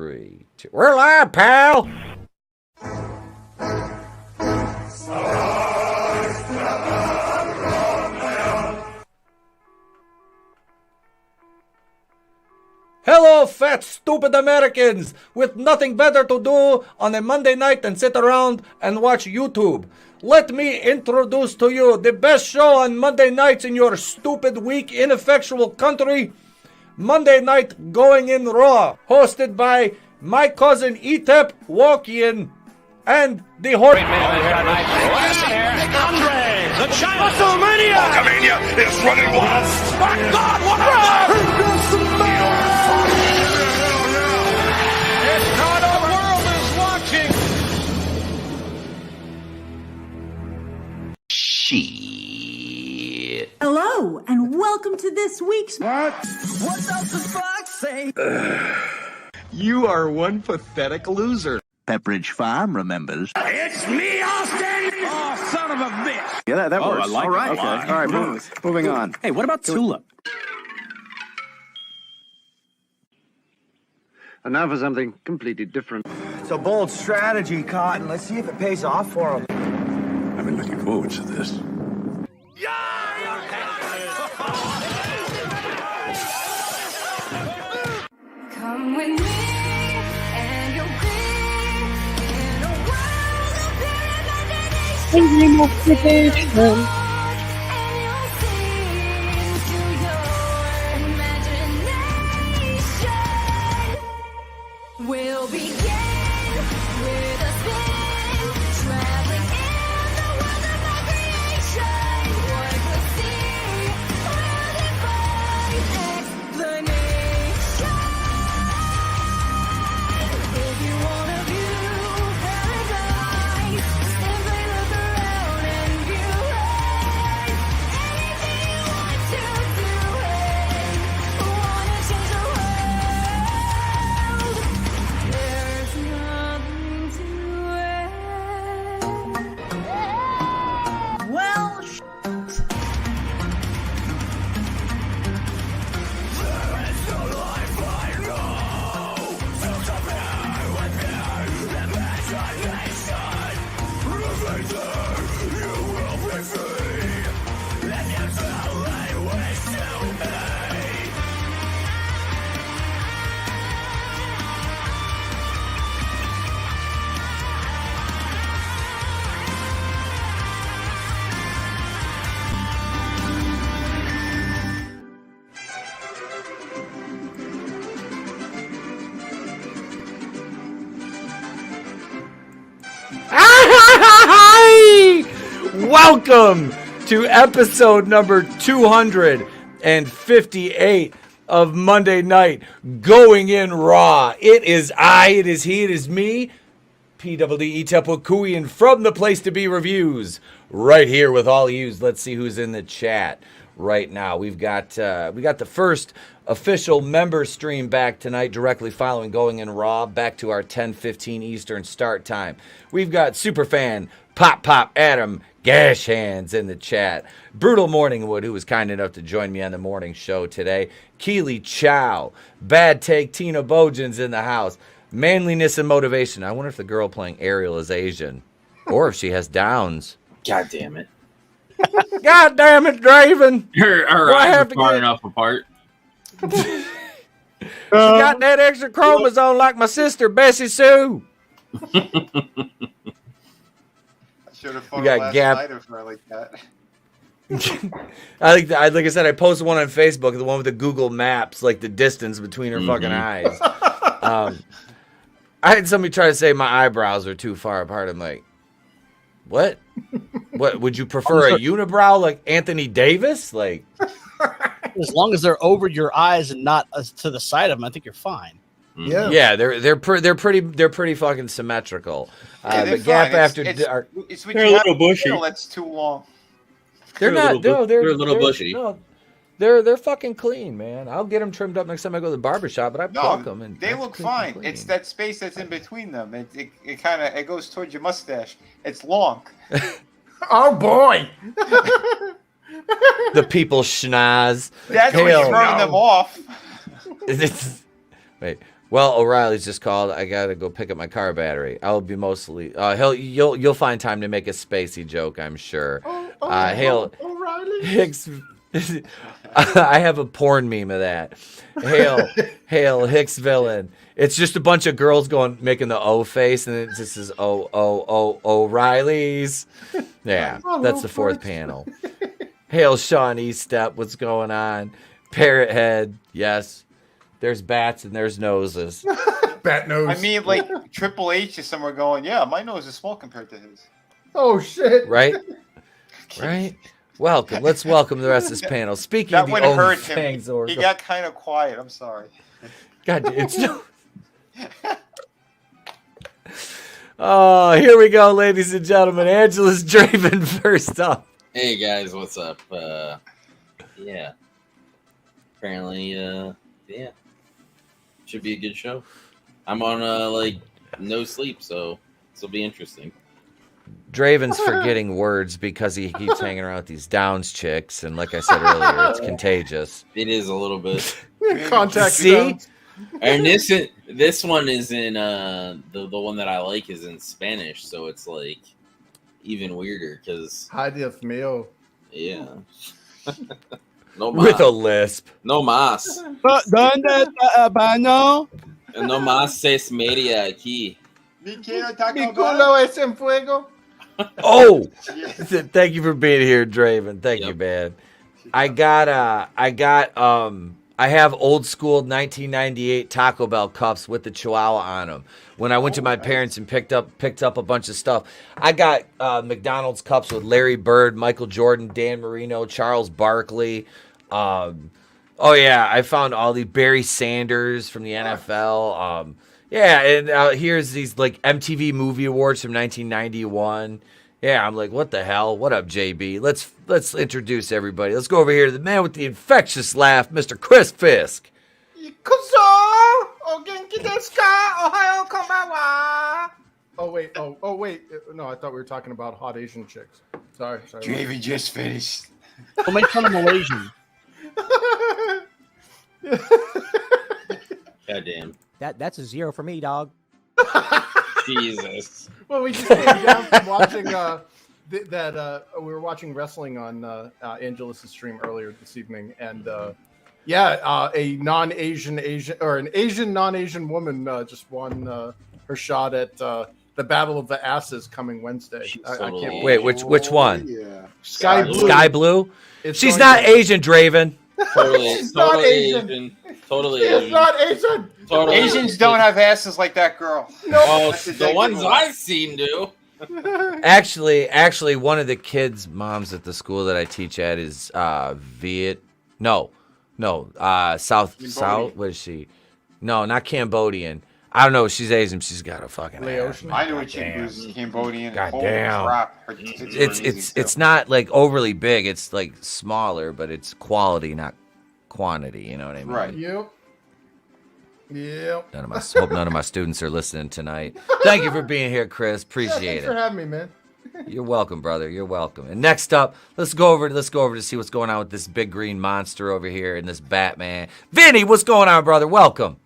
3, 2. We're live, pal. Hello, fat, stupid Americans with nothing better to do on a Monday night than sit around and watch YouTube. Let me introduce to you the best show on Monday nights in your stupid, weak, ineffectual country. Monday Night Going in Raw, hosted by my cousin Etep Walkian and the Horsemen. The giant WrestleMania is running wild. My God, what a Shit. Hello, and welcome to this week's... What does the fox say? You are one pathetic loser. Pepperidge Farm remembers. It's me, Austin! Oh, son of a bitch! Yeah, that works. I like all right, it. okay. All right, moving on. Hey, what about Tulip? And now for something completely different. It's a bold strategy, Cotton. Let's see if it pays off for him. I've been looking forward to this. Come with me, and you'll be in a world of pure imagination. And you'll see into your imagination. We'll begin with a spin, traveling in the world of my creation. What we'll see will defy explanation. If you wanna view paradise, simply look around and view it. Anything you want to do it. Wanna change the world? There's nothing to it. Well, Welcome to episode number 258 of Monday Night Going in Raw. It is I, it is he, it is me, PWD Etep from the Place to Be Reviews, right here with all yous. Let's see who's in the chat right now. We got the first official member stream back tonight, directly following Going in Raw, back to our 10:15 Eastern start time. We've got superfan Pop Adam Gash Hands in the chat. Brutal Morningwood, who was kind enough to join me on the morning show today. Keely Chow. Bad Take Tina Bojan's in the house. Manliness and Motivation. I wonder if the girl playing Ariel is Asian. Or if she has Downs. God damn it. God damn it, Draven. Her eyes are far enough apart. She got that extra chromosome like my sister, Bessie Sue. Should have We phoned got last Gap. night of her like that. like I said, I posted one on Facebook, the one with the Google Maps, like the distance between her fucking eyes. I had somebody try to say my eyebrows are too far apart. I'm like, what? What would you prefer, a unibrow like Anthony Davis? Like, as long as they're over your eyes and not to the side of them, I think you're fine. Yeah, they're pretty fucking symmetrical. Yeah, but Gap fine. after They're a little bushy. That's too long. they're not. No, they're a little bushy. No, they're fucking clean, man. I'll get them trimmed up next time I go to the barbershop, but I pluck them and they look fine. It's that space that's in between them. It kind of goes towards your mustache. It's long. Oh boy! The people schnoz. That's when you're throwing them off. Wait, Well, O'Reilly's just called. I gotta go pick up my car battery. I'll be mostly. You'll find time to make a spacey joke, I'm sure. O'Reilly. Hicks. I have a porn meme of that. Hail Hicks villain. It's just a bunch of girls making the O face, and it just says O'Reilly's. Yeah, that's the fourth panel. Hail Sean Estep. What's going on? Parrot head. Yes. There's bats and there's noses. Bat nose. I mean, like Triple H is somewhere going, yeah, my nose is small compared to his. Oh shit! Right. Welcome. Let's welcome the rest of this panel. Speaking That of the would have hurt OnlyFans him. Oracle. He got kind of quiet. I'm sorry. God, it's no. Oh, here we go, ladies and gentlemen. AngelousDraven first up. Hey guys, what's up? Yeah. Apparently, yeah. Should be a good show. I'm on no sleep, so this will be interesting. Draven's forgetting words because he keeps hanging around with these Downs chicks, and like I said earlier, it's contagious. It is a little bit. Contact. See? And this one is in the one that I like is in Spanish, so it's like even weirder because Hi, Dios mío. yeah. No mas. With a lisp. No mas. ¿Dónde baño? No más es media aquí. Mi quiero Mi culo es en fuego. Oh, thank you for being here, Draven. Thank you, man. I have old school 1998 Taco Bell cups with the Chihuahua on them. When I went to my parents and picked up a bunch of stuff, I got McDonald's cups with Larry Bird, Michael Jordan, Dan Marino, Charles Barkley. Oh yeah, I found all the Barry Sanders from the NFL. Yeah, and here's these like MTV Movie Awards from 1991. Yeah, I'm like, what the hell? What up, JB? Let's introduce everybody. Let's go over here to the man with the infectious laugh, Mr. Chris Fisk. Oh wait. Oh wait. No, I thought we were talking about hot Asian chicks. Sorry. Draven just finished. Don't make fun of Malaysian. Goddamn. That's a 0 for me, dog. Jesus. Well, we just came down from watching we were watching wrestling on Angelous's stream earlier this evening, and a non-Asian an Asian non-Asian woman just won her shot at the Battle of the Asses coming Wednesday. I can't Wait, which one? Yeah. Sky Blue. Sky Blue? It's She's going not Asian, Draven. Totally, She's not Asian. Totally It's Asian. not Asian. Totally Asians don't have asses like that girl. Oh, That's a the big ones one. I've seen do. Actually, one of the kids' moms at the school that I teach at is South. What is she? No, not Cambodian. I don't know. She's Asian. She's got a fucking ass. Laotian? I knew she was Cambodian. God Holy damn. crap. Her tits are amazing, It's too. not like overly big. It's like smaller, but it's quality, not quantity. You know what I mean? Right. Yep. Hope none of my students are listening tonight. Thank you for being here, Chris. Appreciate Thanks for it. having me, man. You're welcome, brother. You're welcome. And next up, let's go over to see what's going on with this big green monster over here and this Batman. Vinny, what's going on, brother? Welcome.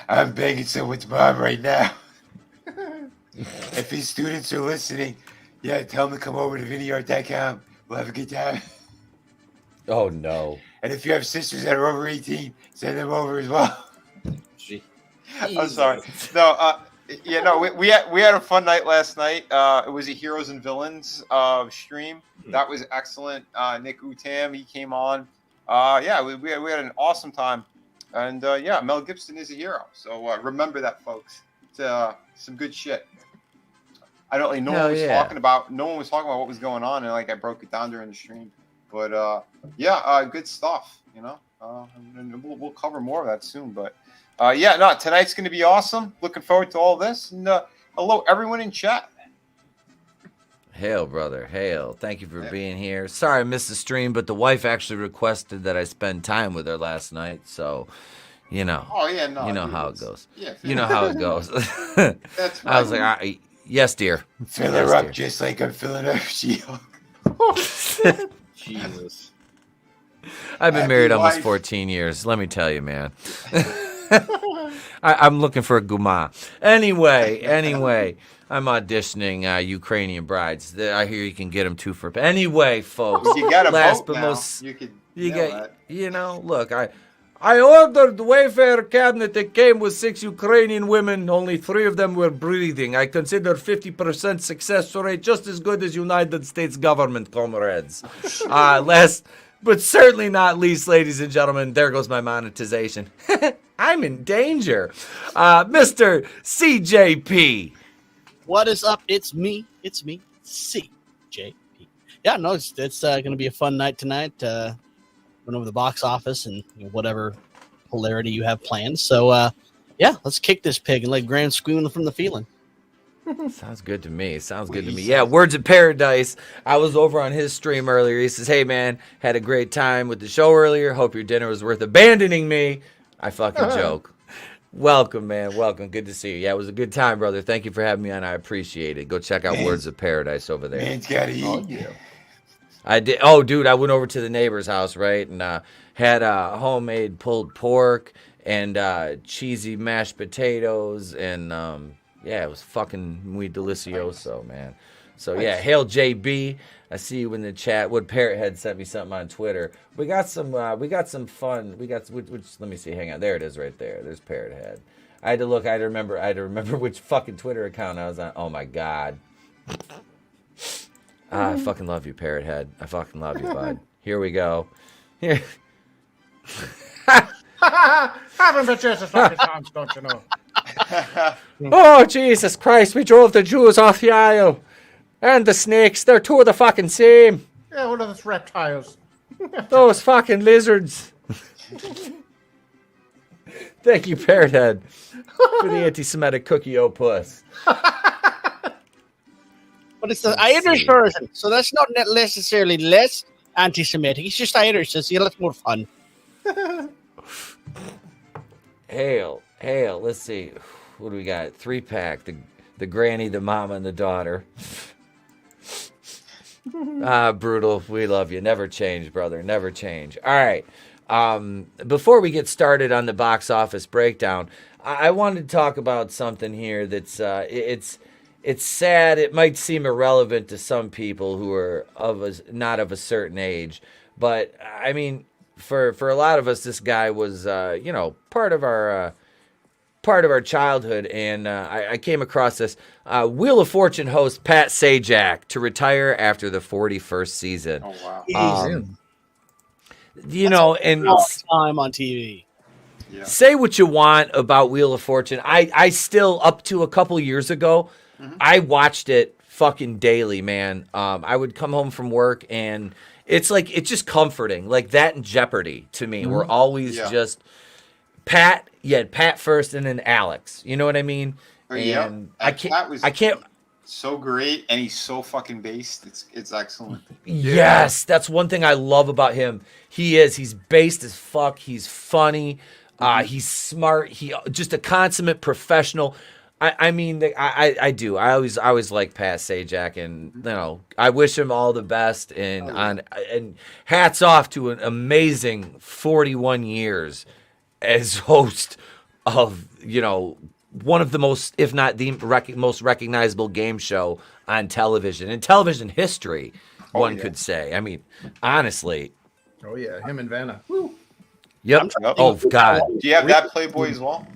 I'm begging someone's mom right now. If his students are listening, yeah, tell them to come over to Vinnieart.com. We'll have a good time. Oh no. And if you have sisters that are over 18, send them over as well. I'm sorry. No, we had a fun night last night. It was a Heroes and Villains stream. That was excellent. Nick Utam, he came on. We had an awesome time. And Mel Gibson is a hero. So remember that, folks. It's some good shit. I don't know. No one was talking about what was going on, and like I broke it down during the stream. But good stuff. You know, and we'll cover more of that soon. But tonight's going to be awesome. Looking forward to all this. And hello, everyone in chat. Hail, brother. Hail. Thank you for being here. Sorry I missed the stream, but the wife actually requested that I spend time with her last night. So, you know. Oh, yeah, no. You know how it goes. Yeah, you know how it goes. That's I was like, yes, dear. Fill yes, her up dear. just like I'm filling up She-Hulk. Jesus. I've been Happy married almost wife. 14 years. Let me tell you, man. I'm looking for a guma. Anyway, I'm auditioning Ukrainian brides. I hear you can get them 2 for. Anyway, folks. You got a last vote but now. most, You could. you nail get, that. you know, look, I ordered the Wayfair cabinet that came with 6 Ukrainian women. Only 3 of them were breathing. I consider 50% success rate just as good as United States government, comrades. Last, but certainly not least, ladies and gentlemen, there goes my monetization. I'm in danger. Mr. CJP. What is up? It's me, CJP. Yeah, no, it's going to be a fun night tonight. Went over the box office and whatever hilarity you have planned. So, yeah, let's kick this pig and let Graham scream from the feeling. Sounds good to me. Yeah, Words of Paradise. I was over on his stream earlier. He says, hey, man, had a great time with the show earlier. Hope your dinner was worth abandoning me. I fucking joke. Welcome, man. Welcome. Good to see you. Yeah, it was a good time, brother. Thank you for having me on. I appreciate it. Go check out Words of Paradise over there. Man's gotta eat. I did. Oh, dude, I went over to the neighbor's house, right, and had homemade pulled pork and cheesy mashed potatoes, and yeah, it was fucking muy delicioso, man. So yeah, hail JB. I see you in the chat. Wood Parrothead sent me something on Twitter. We got some fun. Which let me see. Hang on. There it is, right there. There's Parrothead. I had to look. I had to remember which fucking Twitter account I was on. Oh my god. I fucking love you, Parrothead. I fucking love you, bud. Here we go. Here. Haven't been just as fucking times, don't you know? Oh, Jesus Christ. We drove the Jews off the aisle. And the snakes. They're 2 of the fucking same. Yeah, what are those reptiles? Those fucking lizards. Thank you, Parrothead, for the anti-Semitic cookie puss. But it's the Irish version, so that's not necessarily less anti-Semitic. It's just Irish, so it's a lot more fun. Hail. Let's see. What do we got? 3-pack. The granny, the mama, and the daughter. Brutal. We love you. Never change, brother. Never change. All right. Before we get started on the box office breakdown, I wanted to talk about something here that's it's sad. It might seem irrelevant to some people who are not of a certain age, but I mean, for a lot of us, this guy was part of our childhood, and I came across this. Wheel of Fortune host Pat Sajak to retire after the 41st season. Oh wow! And long time on TV. Yeah. Say what you want about Wheel of Fortune. I still, up to a couple years ago, I watched it fucking daily, man. I would come home from work, and it's just comforting. Like that and Jeopardy to me. We're always just Pat. Yeah, Pat first, and then Alex. You know what I mean? And I can't. So great, and he's so fucking based. It's excellent. Yes, that's one thing I love about him. He's based as fuck. He's funny. He's smart. He just a consummate professional. I mean, I do. I always like Pat Sajak, and I wish him all the best. And hats off to an amazing 41 years as host of one of the most, if not the most recognizable game show on television in television history. One could say. I mean, honestly. Oh yeah, him and Vanna. Yep. Oh God. Do you have that Playboy as well?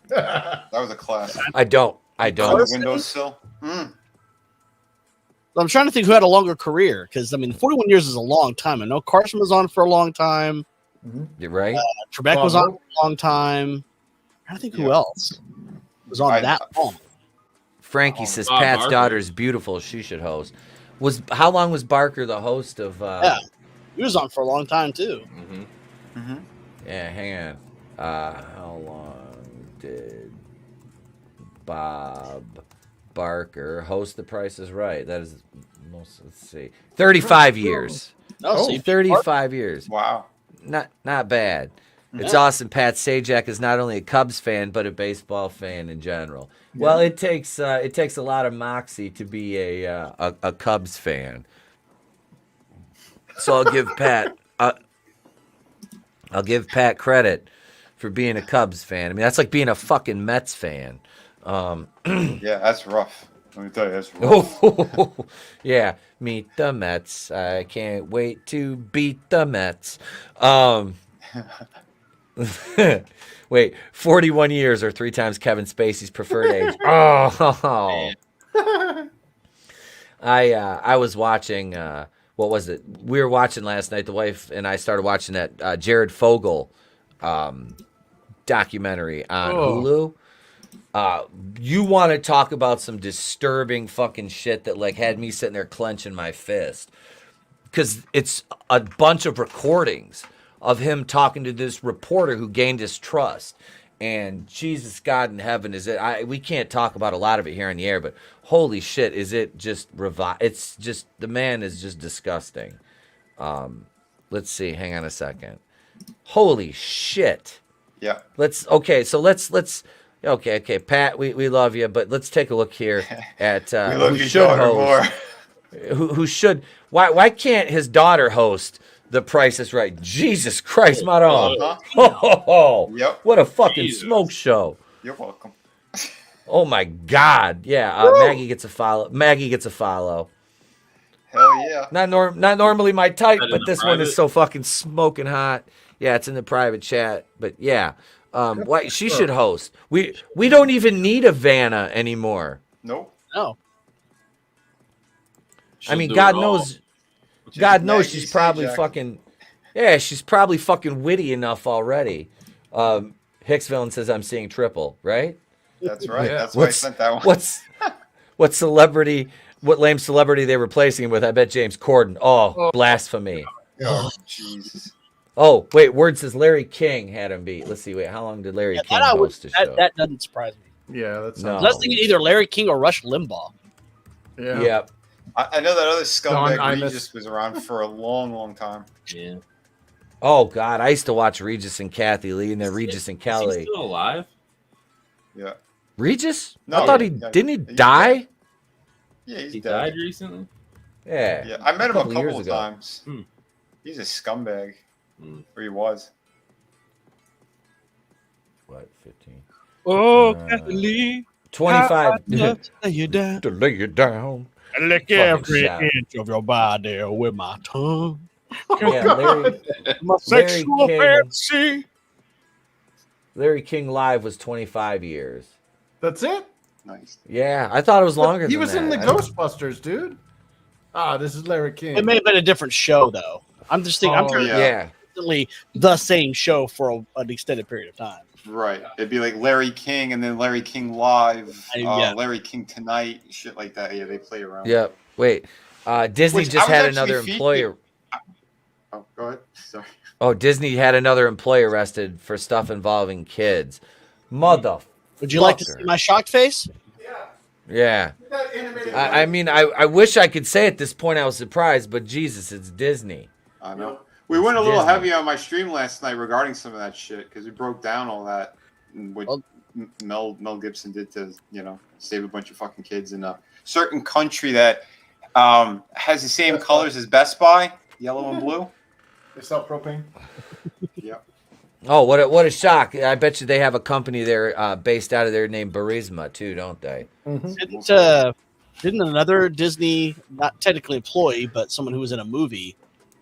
That was a class. I don't. On the windowsill. I'm trying to think who had a longer career, because 41 years is a long time. I know Carson was on for a long time. You're right. Trebek was on for a long time. I don't think who else was on that long. Frankie says Pat's Barker. daughter is beautiful. She should host. How long was Barker the host of? Yeah, he was on for a long time too. Yeah, hang on. How long did Bob Barker host The Price is Right? That is most. Let's see, 35 years. Oh, 35 years. Wow. Not bad. It's awesome. Pat Sajak is not only a Cubs fan, but a baseball fan in general. Yeah. Well, it takes a lot of moxie to be a Cubs fan. So I'll give Pat credit for being a Cubs fan. I mean, that's like being a fucking Mets fan. Yeah, that's rough. Let me tell you, that's rough. Yeah, meet the Mets. I can't wait to beat the Mets. Wait, 41 years or 3 times Kevin Spacey's preferred age. Oh, I was watching. What was it? We were watching last night. The wife and I started watching that Jared Fogle documentary on Hulu. You want to talk about some disturbing fucking shit that like had me sitting there clenching my fist, because it's a bunch of recordings of him talking to this reporter who gained his trust. And Jesus, God in heaven, is it? We can't talk about a lot of it here on the air, but holy shit, is it just It's just, the man is just disgusting. Let's see. Hang on a second. Holy shit. Yeah. Let's. Okay, Pat, we love you, but let's take a look here at we love who your should daughter host. more. Who should? Why can't his daughter host The Price is Right? Jesus Christ, Maron! Yep. What a fucking smoke show! You're welcome. Oh my God! Yeah, Maggie gets a follow. Hell yeah. Not normally my type, Is that but in the this one is private? so fucking smoking hot. Yeah, it's in the private chat, but yeah. Why she should host? We don't even need a Vanna anymore. Nope. No. I mean, do God it all. knows. God knows Maggie she's probably Sajak. fucking. Yeah, she's probably fucking witty enough already. Hicksville says I'm seeing triple, right? That's right. Yeah. That's why I sent that one. What celebrity? What lame celebrity they replacing him with? I bet James Corden. Oh, blasphemy. Oh, Jesus. Oh, wait. Word says Larry King had him beat. Let's see. Wait, how long did Larry King host the show? That doesn't surprise me. Yeah, that's No. I was thinking either Larry King or Rush Limbaugh. yeah. Yep. I know that other Don scumbag Imus. Regis was around for a long, long time. Yeah. Oh God, I used to watch Regis and Kathy Lee, and then Regis and Is Kelly. he still alive? Yeah. Regis? No, I thought yeah, didn't he he's die? Yeah, he's He dead. died recently? Yeah. Yeah, I met him a couple years couple of ago. times. Hmm. He's a scumbag. Hmm. Or he was. What? 15. Oh, Kathy Lee. 25. Lay you down. To lay you down. I lick Fucking every shot. inch of your body with my tongue. Yeah, Larry My Larry sexual King. fantasy. Larry King Live was 25 years. That's it. Nice. Yeah, I thought it was longer He than was that. in the I don't- Ghostbusters, dude. This is Larry King. It may have been a different show, though. I'm just thinking. I'm Oh, trying to Yeah. constantly the same show for an extended period of time. Right. It'd be like Larry King and then Larry King Live, Yeah. Larry King Tonight, shit like that. Yeah, they play around. Yep. Wait. Disney Which I just was had actually another featured- employer. Oh, go ahead. Sorry. Oh, Disney had another employee arrested for stuff involving kids. Mother. Would you like to see my shocked face? Yeah. I mean, I wish I could say at this point I was surprised, but Jesus, it's Disney. I know. We went a little Disney. heavy on my stream last night regarding some of that shit because we broke down all that and what Mel Gibson did to, save a bunch of fucking kids in a certain country that has the same colors as Best Buy, yellow and blue. They sell propane. Yep. Oh, what a shock. I bet you they have a company there based out of there named Burisma too, don't they? Didn't another Disney, not technically employee, but someone who was in a movie,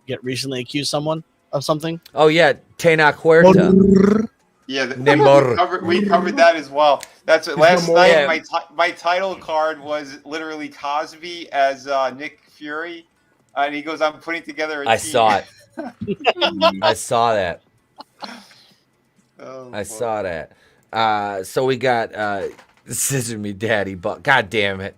get recently accused someone of something? Oh yeah, Tenoch Huerta. Yeah, Nimor. we covered that as well. That's what last Nimor. night. Yeah. My title card was literally Cosby as Nick Fury, and he goes, "I'm putting together a I team." saw it. I saw that. Oh, I saw that. So we got Scissor Me Daddy, but God damn it.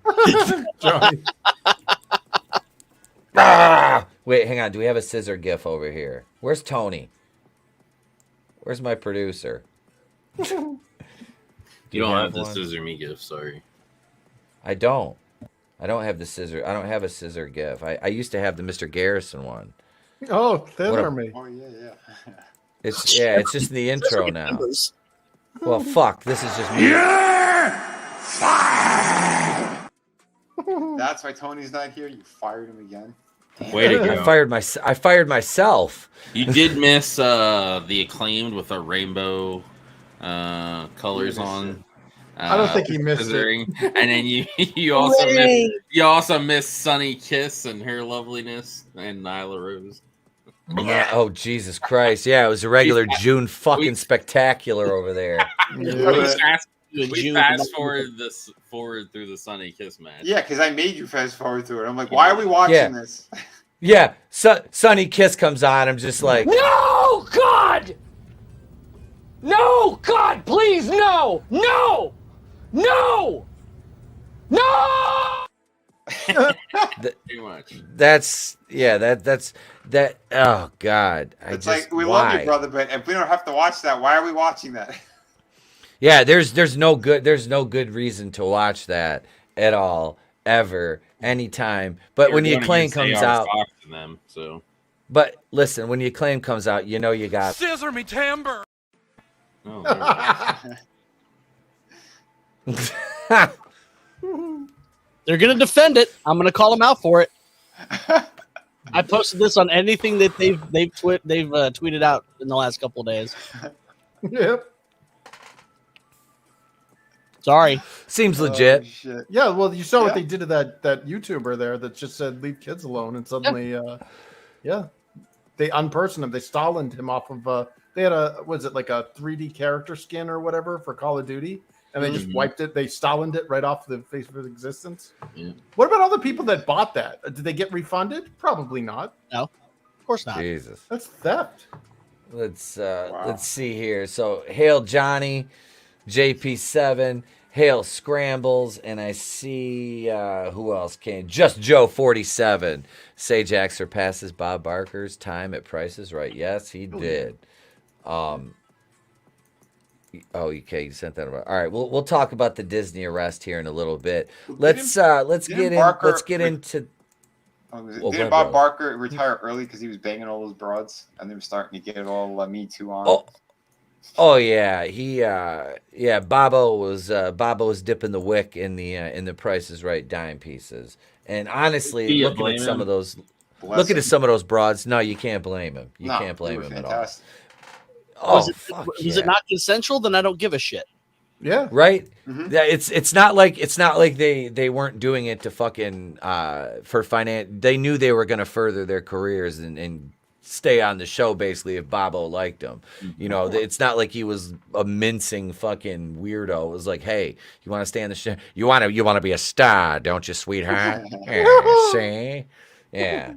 Wait, hang on. Do we have a scissor gif over here? Where's Tony? Where's my producer? You don't have the scissor me gift, sorry. I don't have the scissor. I don't have a scissor gif. I used to have the Mr. Garrison one. Oh, Thin What a- Army. Oh yeah. It's just in the intro now. Well, fuck. This is just me. That's why Tony's not here. You fired him again. Way to go. I fired myself. You did miss the Acclaimed with a rainbow colors on. I don't think he missed scissoring. it. And then you also miss Sunny Kiss and her loveliness and Nyla Rose. Yeah. Oh Jesus Christ! Yeah, it was a regular June fucking spectacular over there. We fast forward through the Sunny Kiss match. Yeah, because I made you fast forward through it. I'm like, why are we watching this? Yeah, Sunny Kiss comes on. I'm just like, No, God! No, God, please, no! No! No! No! Too much. That's. Oh God! It's like we love you, brother, but if we don't have to watch that, why are we watching that? Yeah, there's no good reason to watch that at all, ever, anytime. But when the Acclaim comes out, them, so. But listen, when the Acclaim comes out, you know you got Scissor me timber. They're gonna defend it. I'm gonna call them out for it. I posted this on anything that they've tweeted out in the last couple of days. Yep. Sorry. Seems legit. Yeah, well, you saw what they did to that YouTuber there that just said leave kids alone, and suddenly, they unpersoned him. They Stalined him off of. They had a 3D character skin or whatever for Call of Duty, and they just wiped it. They Stalined it right off the face of his existence. Yeah. What about all the people that bought that? Did they get refunded? Probably not. No, of course not. Jesus. That's theft. Let's see here. So Hail Johnny, JP7, Hail Scrambles, and I see who else came? Just Joe 47. Sajak surpasses Bob Barker's time at Price is Right. Yes, he did. Okay, you sent that about. All right, we'll talk about the Disney arrest here in a little bit. Let's get into. Didn't Bob Barker retire early because he was banging all those broads, and they were starting to get it all Me Too on? Oh yeah, Bobo was dipping the wick in the Price is Right dime pieces, and honestly, looking at some of those broads, no, you can't blame him. You can't blame him at all. Oh, is it not consensual? Then I don't give a shit. Yeah. Right. Yeah. It's not like they weren't doing it to fucking for finance. They knew they were going to further their careers and stay on the show basically if Bobo liked them. You know, it's not like he was a mincing fucking weirdo. It was like, hey, you want to stay on the show? You want to be a star, don't you, sweetheart? Yeah, see? Yeah.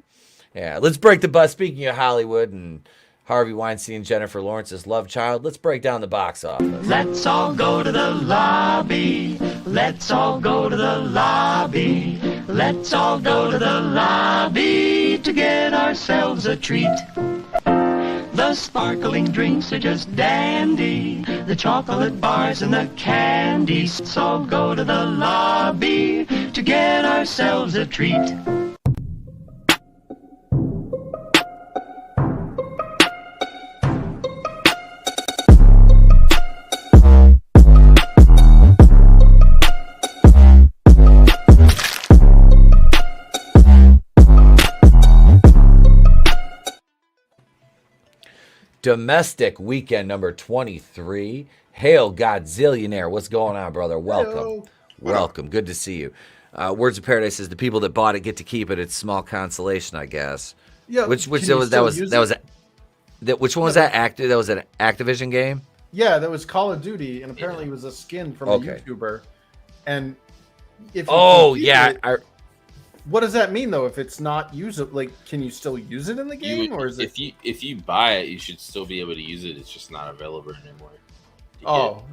Let's break the bus. Speaking of Hollywood and Harvey Weinstein and Jennifer Lawrence's love child, let's break down the box office. Let's all go to the lobby. Let's all go to the lobby. Let's all go to the lobby to get ourselves a treat. The sparkling drinks are just dandy. The chocolate bars and the candy. Let's all go to the lobby to get ourselves a treat. Domestic weekend number 23. Hail Godzillionaire. What's going on, brother? Welcome. Hello. Welcome. Good to see you. Words of Paradise says the people that bought it get to keep it. It's small consolation, I guess. Yeah. Which one was that? That was an Activision game? Yeah, that was Call of Duty, and apparently it was a skin from a YouTuber. And if what does that mean though? If it's not usable, like, can you still use it in the game, or is it? If you buy it, you should still be able to use it. It's just not available anymore. Oh,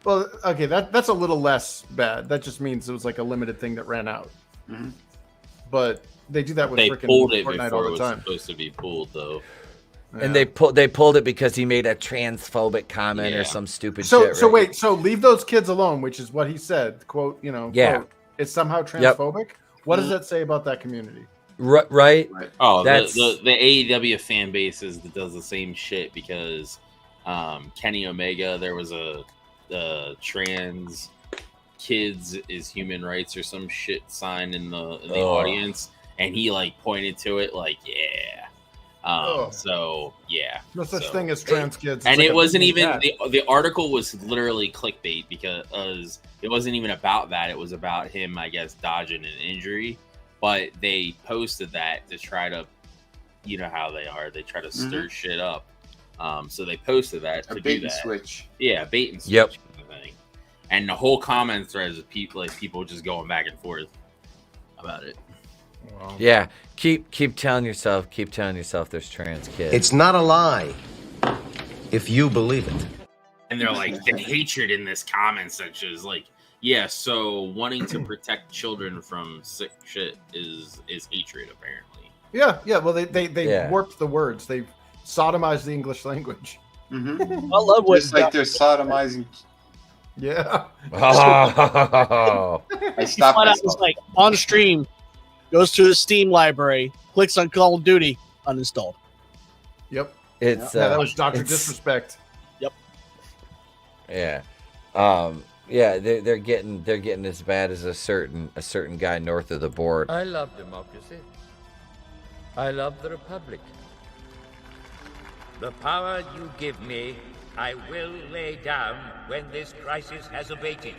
well, okay, that's a little less bad. That just means it was like a limited thing that ran out. Mm-hmm. But they do that with they freaking pulled it Fortnite before all it the was time. supposed to be pulled, though. And they pulled it because he made a transphobic comment or some stupid shit. So wait, so leave those kids alone, which is what he said. Quote, quote, it's somehow transphobic. What does that say about that community? Right. Oh, the AEW fan base that does the same shit because Kenny Omega, there was a trans kids is human rights or some shit sign in the audience, and he like pointed to it like, So yeah, No such thing as trans kids. And It's it like wasn't a even cat. the article was literally clickbait because it wasn't even about that. It was about him, I guess, dodging an injury. But they posted that to try to, you know how they are. They try to stir shit up. So they posted that to bait do and that. switch. Yeah, bait and switch. Yep. Kind of thing. And the whole comment thread is people just going back and forth about it. Wow. Yeah, keep telling yourself there's trans kids. It's not a lie if you believe it. And they're like, the hatred in this comment section is like, yeah, so wanting to protect children from sick shit is hatred, apparently. Yeah. Well, they Yeah. warped the words. They sodomized the English language. I love what Just like they're sodomizing. Yeah. Oh. I stopped Flat out myself. was like on stream, goes to the Steam library, clicks on Call of Duty, uninstalled. Yep. It's that was Dr. it's- Disrespect. Yeah. Yeah, they're getting as bad as a certain guy north of the board. I love democracy. I love the Republic. The power you give me, I will lay down when this crisis has abated.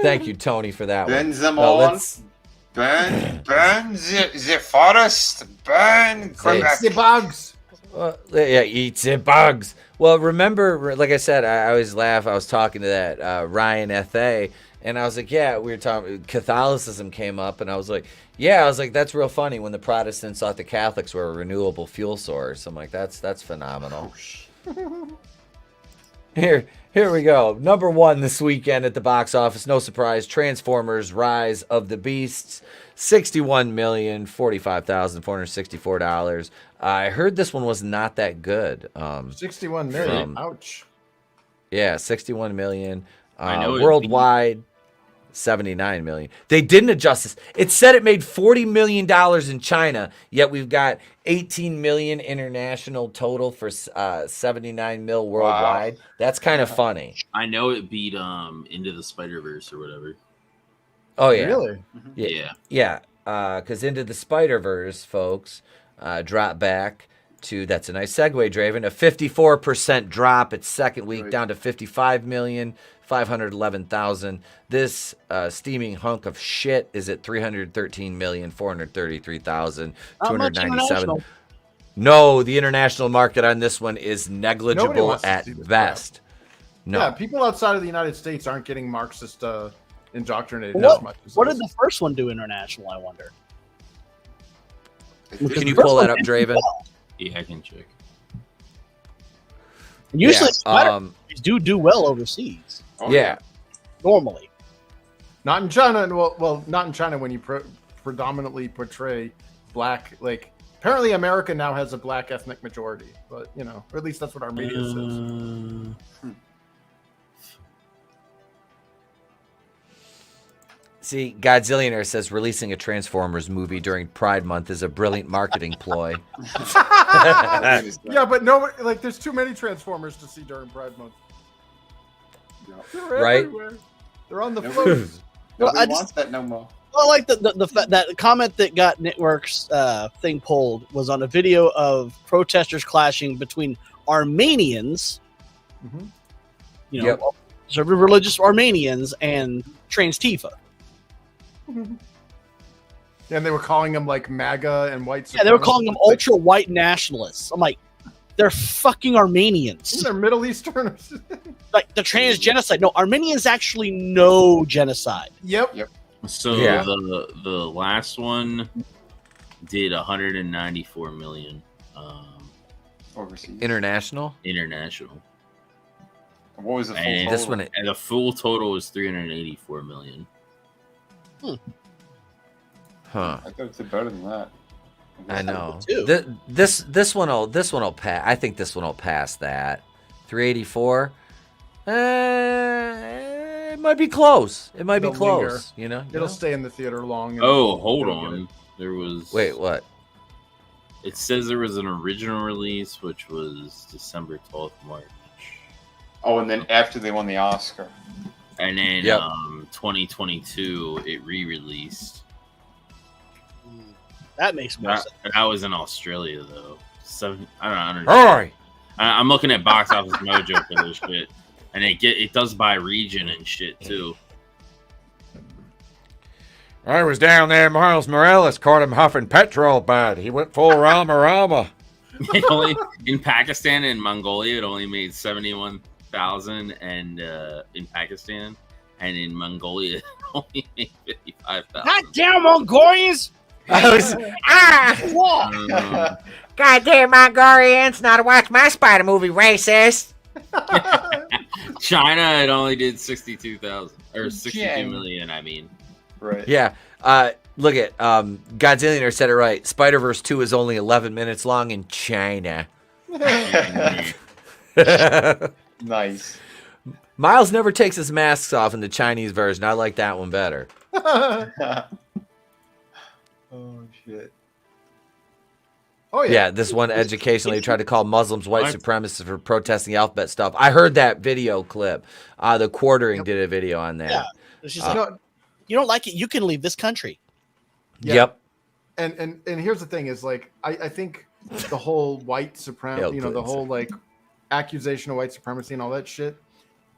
Thank you, Tony, for that Burn one. them Well, all. let's- Burn the forest. Burn Quebec. The bugs. Yeah, eat the bugs. Well, remember, like I said, I always laugh. I was talking to that Ryan F.A., and I was like, yeah, we were talking, Catholicism came up, and I was like, that's real funny when the Protestants thought the Catholics were a renewable fuel source. I'm like, that's phenomenal. Here we go. Number one this weekend at the box office. No surprise. Transformers: Rise of the Beasts. $61,045,464. I heard this one was not that good. 61 million. Ouch. Yeah, 61 million. I know Worldwide, 79 million. They didn't adjust this. It said it made $40 million in China, yet we've got 18 million international total for 79 mil worldwide. That's kind of funny. I know it beat Into the Spider-Verse or whatever. Oh yeah, Really? yeah. Because Into the Spider-Verse, folks, dropped back to, that's a nice segue, Draven, a 54% drop its second week, down to 55,511,000. This steaming hunk of shit is at 313,433,297. No, the international market on this one is negligible wants to at see this best. No. Yeah, people outside of the United States aren't getting Marxist indoctrinated What, as much. As what us. did the first one do international, I wonder? Can you pull that up, Draven? Yeah, I can check. Usually, Yeah, do well overseas. Yeah. Normally. Not in China, and well, not in China when you predominantly portray black. Like, apparently, America now has a black ethnic majority, but or at least that's what our media says. See, Godzillionaire says releasing a Transformers movie during Pride Month is a brilliant marketing ploy. Yeah, but no, like, there's too many Transformers to see during Pride Month. They're Right? everywhere. They're on the float. Nobody wants that no more. Well, like that comment that got Network's thing pulled was on a video of protesters clashing between Armenians, Yep. conservative religious Armenians, and trans Tifa. And they were calling them like MAGA and white. Yeah, they were calling them ultra white nationalists. I'm like, they're fucking Armenians. They're Middle Easterners. Like the trans genocide. No, Armenians actually know genocide. Yep. So Yeah. the last one did 194 million Overseas. International? international. What was the full And total? This one, And the full total was 384 million. huh? I thought it did better than that. I know. Too. This one will pass. I think this one will pass that. 384. It might be close. It might be It'll close. linger. You know. It'll stay in the theater long. and Oh, hold it'll get on. it. There was. Wait, what? It says there was an original release, which was December 12th, March. Oh, and then after they won the Oscar. And then 2022 it re-released. That makes more sense. That was in Australia though. I don't know. All I'm looking at Box Office Mojo for this shit, and it does by region and shit too. I was down there. Miles Morales caught him huffing petrol bad. He went full Rama. In Pakistan and Mongolia, it only made 71,000, and in Pakistan, and in Mongolia, it only made 55,000. Goddamn Mongolians! Goddamn Mongolians! Now to watch my Spider movie, racist. China, it only did 62,000 or 62 million. I mean, right? Yeah. Look at Godzillionaire said it right. Spider-Verse 2 is only 11 minutes long in China. Nice. Miles never takes his masks off in the Chinese version. I like that one better. Oh shit. Oh yeah, this one educationally tried to call Muslims white supremacists for protesting the alphabet stuff. I heard that video clip. The Quartering did a video on that. Yeah, it's just you don't like it, you can leave this country. Yep. And here's the thing: is like I think the whole white supremacy, the whole like accusation of white supremacy and all that shit.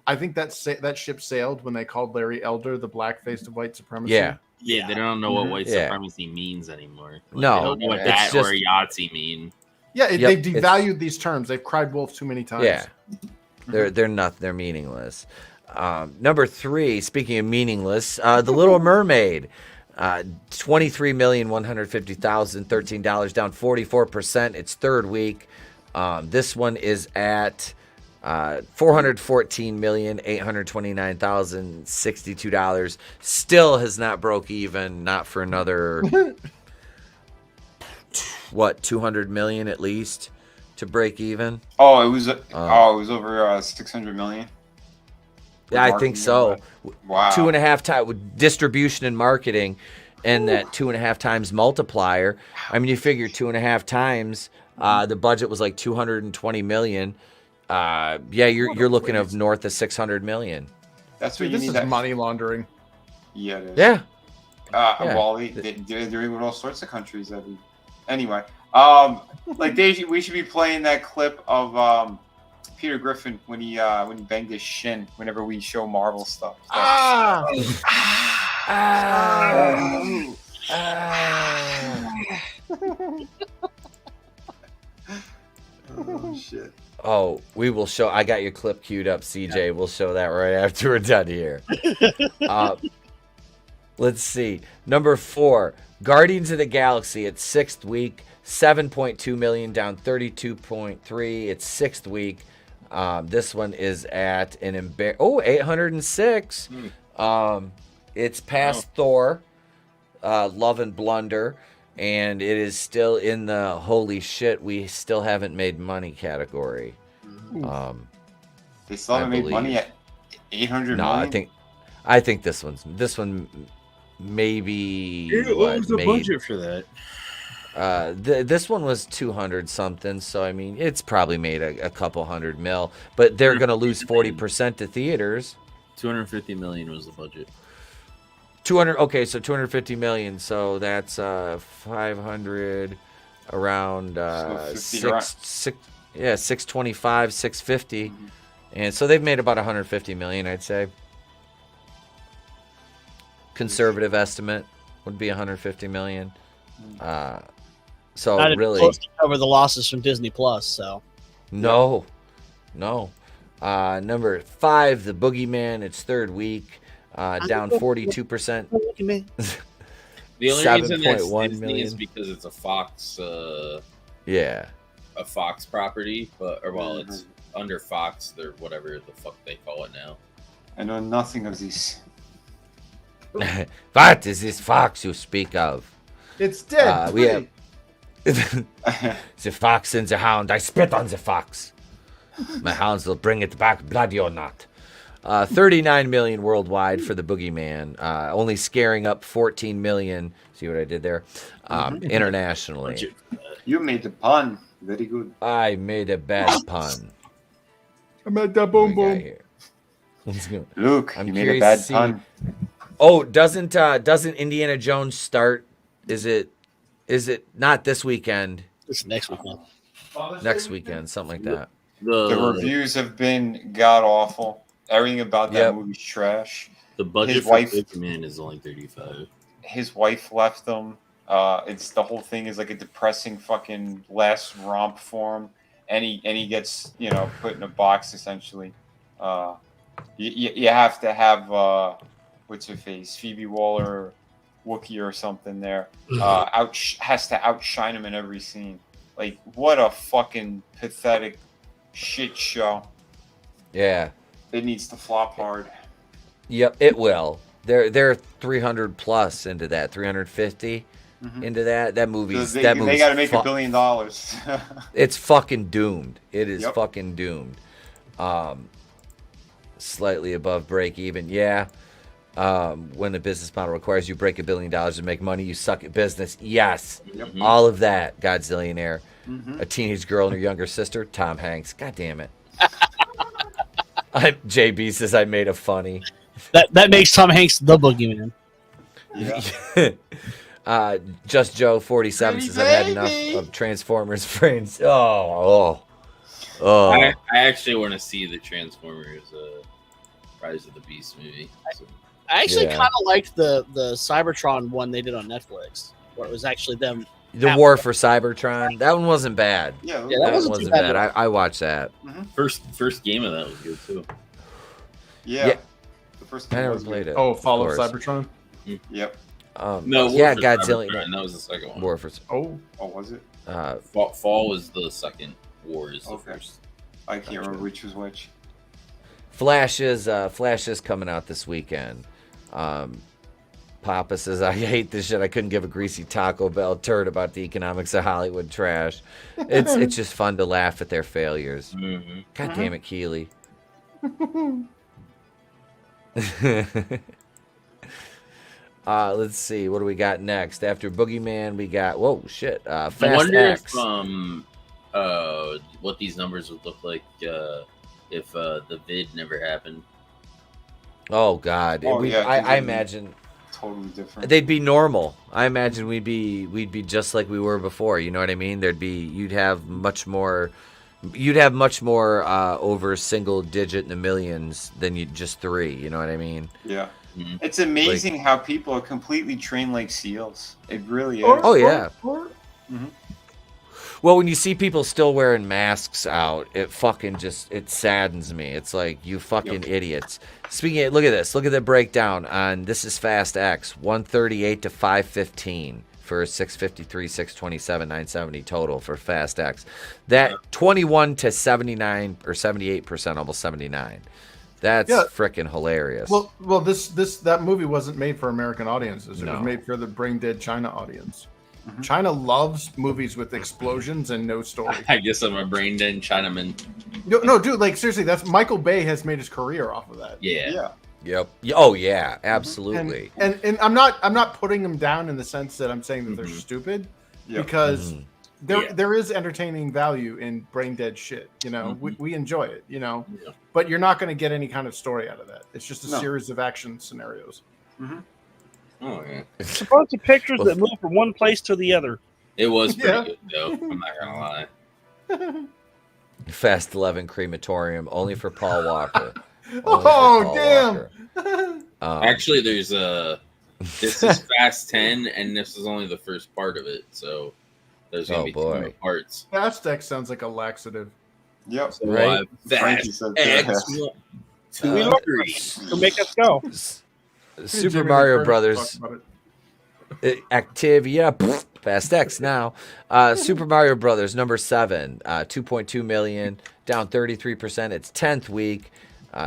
I think that ship sailed when they called Larry Elder the black-faced of white supremacy. Yeah, they don't know what white supremacy means anymore. Like, No, they don't know what that or Yahtzee mean. Yeah, they devalued these terms. They've cried wolf too many times. Yeah, they're meaningless. Number 3, speaking of meaningless, The Little Mermaid, $23,150,013, down 44%. Its third week. This one is at $414,829,062. Still has not broke even. Not for another 200 million at least to break even. Oh, it was over 600 million. Yeah, I think so. Wow. 2.5 times with distribution and marketing, and that 2.5 times multiplier. I mean, you figure 2.5 times. The budget was like 220 million. You're looking of north of 600 million. That's what you this need. Is that money laundering. Yeah, it is. Yeah. Wally, they're doing with all sorts of countries. Anyway, like we should be playing that clip of Peter Griffin when he banged his shin. Whenever we show Marvel stuff. Oh shit. Oh, we will show. I got your clip queued up, CJ. We'll show that right after we're done here. Let's see. Number 4, Guardians of the Galaxy. Its 6th week, 7.2 million, down 32.3. Its 6th week. This one is at an 806. It's past Thor, Love and Blunder. And it is still in the holy shit, we still haven't made money category. They still haven't made money at 800 million? I think this one maybe what was the budget for that? This one was 200 something, so I mean it's probably made a couple hundred mil, but they're gonna lose 40% to theaters. 250 million was the budget. 200. Okay, so 250 million. So that's 500 around 625, 650, and so they've made about 150 million, I'd say. Conservative estimate would be 150 million. So not really close to cover the losses from Disney Plus. So no. Number 5, The Boogeyman. Its 3rd week. Down 42%. The only reason it's Disney is because it's a Fox. A Fox property, it's under Fox. They're whatever the fuck they call it now. I know nothing of this. What is this Fox you speak of? It's dead. We have the fox and the hound. I spit on the fox. My hounds will bring it back, bloody or not. 39 million worldwide for The Boogeyman, only scaring up 14 million. See what I did there? Internationally. You made the pun. Very good. I made a bad pun. I made that boom boom. Luke, I'm you made a curious bad to see- pun. Oh, doesn't Indiana Jones start? Is it not this weekend? It's next weekend. Next weekend, something like that. The reviews have been god awful. Everything about that movie's trash. The budget His for wife, Superman is only 35. his wife left him. It's the whole thing is like a depressing fucking last romp for him, and he gets put in a box essentially. You have to have what's her face, Phoebe Waller, Wookiee or something there. Has to outshine him in every scene. Like what a fucking pathetic shit show. Yeah. It needs to flop hard. Yep, it will. They're 300 plus into that, 350 into that. That movie's They that movie's got to make $1 billion. It's fucking doomed. It is Yep. fucking doomed. Slightly above break even. Yeah. When the business model requires you break $1 billion to make money, you suck at business. Yes. Yep. All of that. Godzillionaire. Mhm. A teenage girl and her younger sister. Tom Hanks. God damn it. JB says I made a funny. That makes Tom Hanks the boogeyman. Yeah. Just Joe 47 says I've had enough of Transformers friends. Oh. I actually want to see the Transformers Rise of the Beast movie. So. I actually Yeah. kind of liked the Cybertron one they did on Netflix, where it was actually them. The War for Cybertron. That one wasn't bad. Yeah, that that wasn't wasn't too bad. bad. I watched that. First game of that was good too. Yeah. Yeah. The first I game never was played good. it. Oh, Fall of course. Cybertron. Yep. No, yeah, War for Godzilla. Cybertron, that was the second one. War for. Oh, was it? Fall was the second. War is the first. I can't remember which was which. Flash is coming out this weekend. Papa says I hate this shit. I couldn't give a greasy Taco Bell turd about the economics of Hollywood trash. It's just fun to laugh at their failures. Mm-hmm. God damn it, Keely. Let's see. What do we got next? After Boogeyman, we got Fast I wonder X. if what these numbers would look like if the vid never happened. Oh God. Oh, yeah, I imagine totally different. they'd be normal. I imagine we'd be just like we were before. You know what I mean? You'd have much more over single digit in the millions than you just 3. You know what I mean? Yeah. It's amazing how people are completely trained like seals. It really is. Oh yeah. Mhm. Well, when you see people still wearing masks out, it saddens me. It's like, you fucking idiots. Speaking of, look at this. Look at the breakdown on this is Fast X, 138 to 515 for 653, 627, 970 total for Fast X. That 21 to 79 or 78%, almost 79. That's freaking hilarious. Well, that movie wasn't made for American audiences. It No. was made for the brain dead China audience. China loves movies with explosions and no story. I guess I'm a brain dead Chinaman. No, dude, like seriously, that's Michael Bay has made his career off of that. Yeah. Yep. Oh yeah, absolutely. And I'm not putting them down in the sense that I'm saying that they're stupid, because there is entertaining value in brain dead shit. You know, we enjoy it. You know, but you're not going to get any kind of story out of that. It's just a series of action scenarios. Oh yeah. It's a bunch of pictures that move from one place to the other. It was pretty good though. I'm not gonna lie. Fast 11 crematorium only for Paul Walker. Oh damn! Actually, there's this is Fast 10, and this is only the first part of it. So there's gonna be 2 more parts. Fast X sounds like a laxative. Yep. So Right. Fast X 2 and 3. So make us go. Super Mario Brothers Activia Fast X now. Super Mario Brothers number 7, 2.2 million, down 33%. It's 10th week.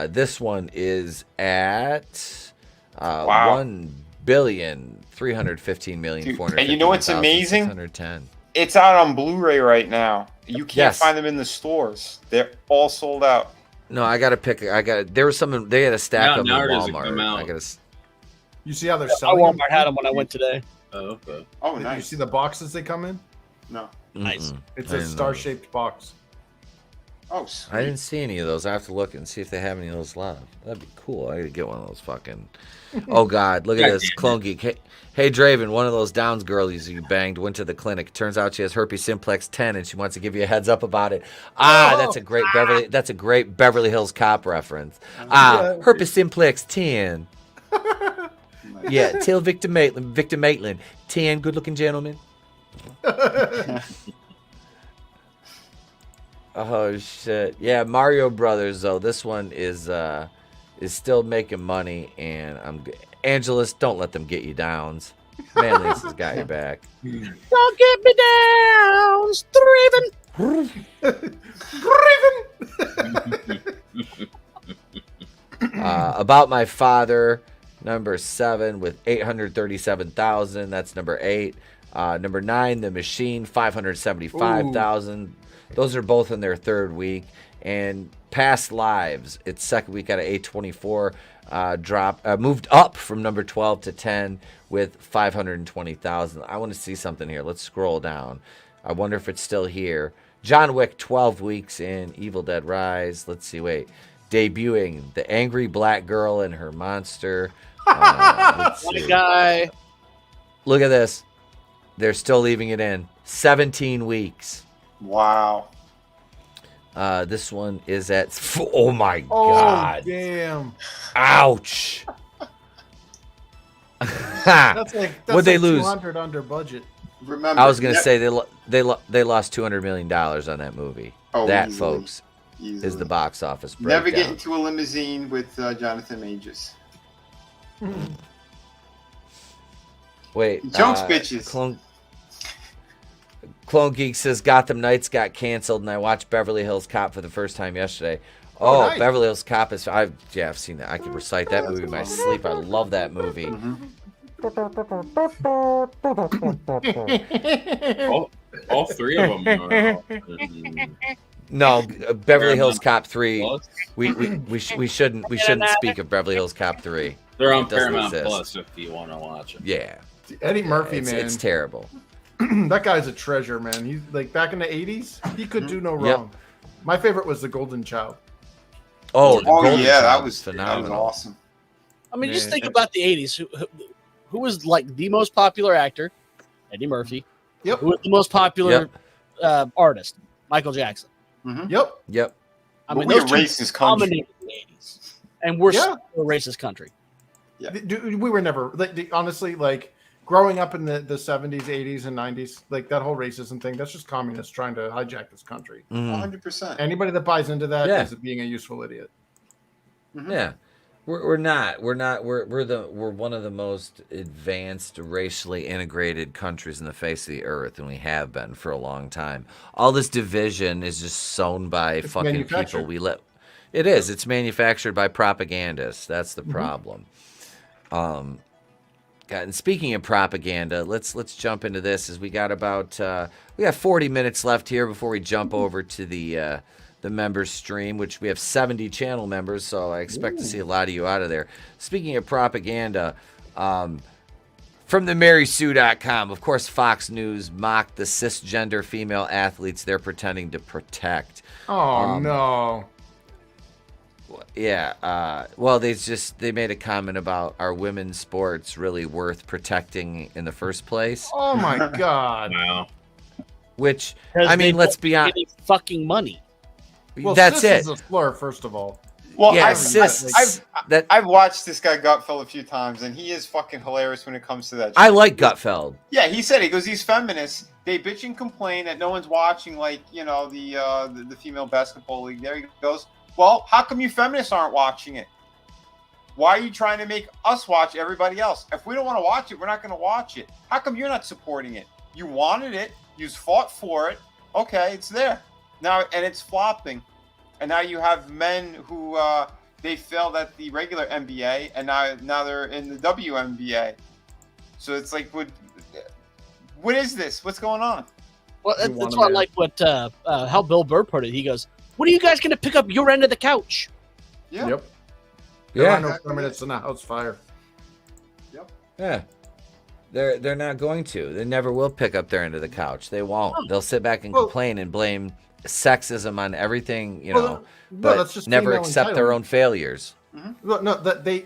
This one is at 1,315,400,000. And you know what's amazing? 610. It's out on Blu-ray right now. You can't find them in the stores. They're all sold out. No, I gotta pick. There was some. They had a stack of them in Walmart. I gotta. You see how they're I selling? Walmart had them when I went today. Oh, okay. Oh, Did nice. you see the boxes they come in? No. Nice. It's a star-shaped box. Oh, sweet. I didn't see any of those. I have to look and see if they have any of those left. That'd be cool. I gotta get one of those fucking. Oh God, look at this Clone Geek. Hey, Draven, one of those Downs girlies you banged went to the clinic. Turns out she has herpes simplex 10, and she wants to give you a heads up about it. That's a great Beverly. That's a great Beverly Hills Cop reference. Herpes simplex 10. Yeah, tell Victor Maitland, 10 good-looking gentlemen. Oh shit! Yeah, Mario Brothers though. This one is still making money, and Angelus, don't let them get you downs. Manlius has got your back. Don't get me down, About My Father, number 7 with 837,000. That's number 8. Number 9, The Machine, 575,000. Those are both in their third week. And Past Lives, its second week out of 824, moved up from number 12 to 10 with 520,000. I want to see something here. Let's scroll down. I wonder if it's still here. John Wick, 12 weeks in. Evil Dead Rise. Let's see. Wait. Debuting The Angry Black Girl and Her Monster. Let's see. Guy. Look at this. They're still leaving it in. 17 weeks. Wow. This one is at. Oh my God. Damn. Ouch. That's What'd they lose? 200 under budget. Remember, I was gonna say they lost $200 million on that movie. Oh, that easily. folks is the box office breakdown. Never get into a limousine with Jonathan Majors. Wait, Junks bitches. Clone Geek says Gotham Knights got canceled, and I watched Beverly Hills Cop for the first time yesterday. Oh, nice. Beverly Hills Cop is. I've seen that. I can recite that movie in my sleep. I love that movie. All three of them are. No, Beverly Hills Cop 3. We shouldn't speak of Beverly Hills Cop 3. They're on It doesn't Paramount exist. Plus if you want to watch them. Yeah. Eddie Murphy, man. It's terrible. That guy's a treasure, man. He's like back in the 80s, he could do no wrong. My favorite was The Golden Child. Oh, Golden yeah, Child that was phenomenal. That was awesome. I mean, just think about the 80s. Who was like the most popular actor? Eddie Murphy. Yep. Who was the most popular artist? Michael Jackson. Yep. I mean, We're a those two racist country. dominated the 80s. And we're still a racist country. Yeah. We were never honestly like growing up in the 70s, 80s, and 90s. Like that whole racism thing. That's just communists trying to hijack this country. 100%. Anybody that buys into that is being a useful idiot. Yeah. We're not. We're one of the most advanced, racially integrated countries in the face of the earth, and we have been for a long time. All this division is just sown by fucking people we let. It is. It's manufactured by propagandists. That's the problem. God, and speaking of propaganda, let's jump into this. As we got about 40 minutes left here before we jump over to the members stream, which we have 70 channel members, so I expect to see a lot of you out of there. Speaking of propaganda, from the MarySue.com, of course, Fox News mocked the cisgender female athletes they're pretending to protect. Oh, no. Yeah. Well, they made a comment about are women's sports really worth protecting in the first place? Oh, my God. Wow. Which, I mean, let's be honest. Fucking money. Well, that's cis it. is a slur, first of all. Well, Yeah, I've watched this guy Gutfeld a few times, and he is fucking hilarious when it comes to that. I like Gutfeld. Yeah, he said, he goes, these feminists, they bitch and complain that no one's watching, like, you know, the female basketball league. There he goes. Well, how come you feminists aren't watching it? Why are you trying to make us watch everybody else? If we don't want to watch it, we're not going to watch it. How come you're not supporting it? You wanted it. You fought for it. Okay, it's there. Now, and it's flopping. And now you have men who they failed at the regular NBA, and now they're in the WNBA. So it's like, what is this? What's going on? Well, that's why I like how Bill Burr put it. He goes, "When are you guys going to pick up your end of the couch?" Yeah. Yep. Yeah. There are no permanents in a house fire. Yep. Yeah. They're not going to. They never will pick up their end of the couch. They won't. They'll sit back and complain and blame sexism on everything, you Well, know, no, but that's just never female accept their entitlement. own failures. Well, no,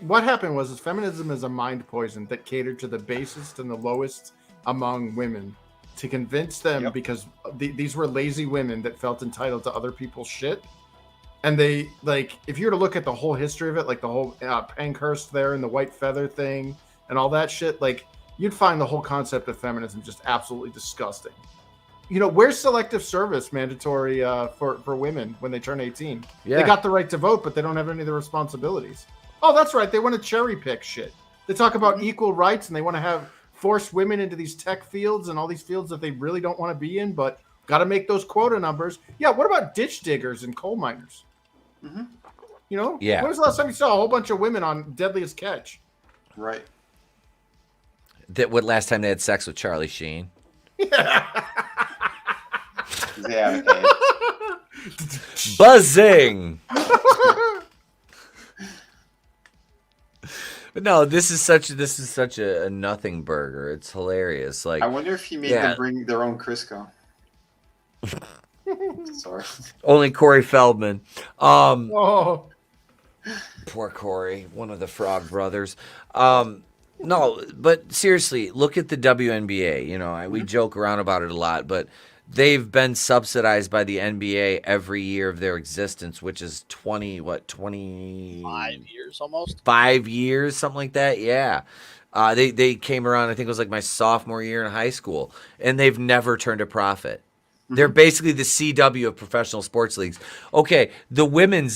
what happened was feminism is a mind poison that catered to the basest and the lowest among women to convince them because these were lazy women that felt entitled to other people's shit. And they, like, if you were to look at the whole history of it, like the whole Pankhurst there and the white feather thing and all that shit, like, you'd find the whole concept of feminism just absolutely disgusting. You know, where's selective service mandatory for women when they turn 18? Yeah. They got the right to vote, but they don't have any of the responsibilities. Oh, that's right. They want to cherry pick shit. They talk about equal rights and they want to force women into these tech fields and all these fields that they really don't want to be in, but got to make those quota numbers. Yeah, what about ditch diggers and coal miners? You know? Yeah. When was the last time you saw a whole bunch of women on Deadliest Catch? Right. What last time they had sex with Charlie Sheen? Yeah. Buzzing. But no, this is such a nothing burger. It's hilarious. Like, I wonder if he made them bring their own Crisco. Sorry. Only Corey Feldman. Oh. Poor Corey, one of the Frog brothers. No, but seriously, look at the WNBA. You know, we joke around about it a lot, but they've been subsidized by the NBA every year of their existence, which is 5 years almost. 5 years, something like that. Yeah. They came around, I think it was like my sophomore year in high school, and they've never turned a profit. They're basically the CW of professional sports leagues. Okay, the women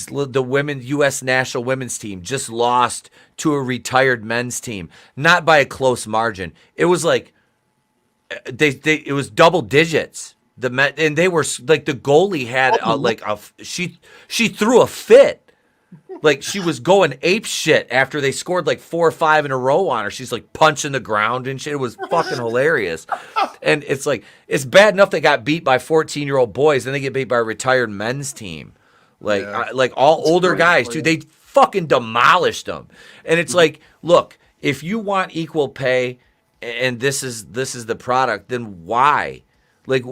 U.S. national women's team just lost to a retired men's team, not by a close margin. It was like it was double digits. And they were like, the goalie had she threw a fit. Like, she was going ape shit after they scored like 4 or 5 in a row on her. She's like punching the ground and shit. It was fucking hilarious. And it's like, it's bad enough they got beat by 14-year-old boys, then they get beat by a retired men's team. Like, like all older guys too. They fucking demolished them. And it's like, look, if you want equal pay and this is the product, then why? Like,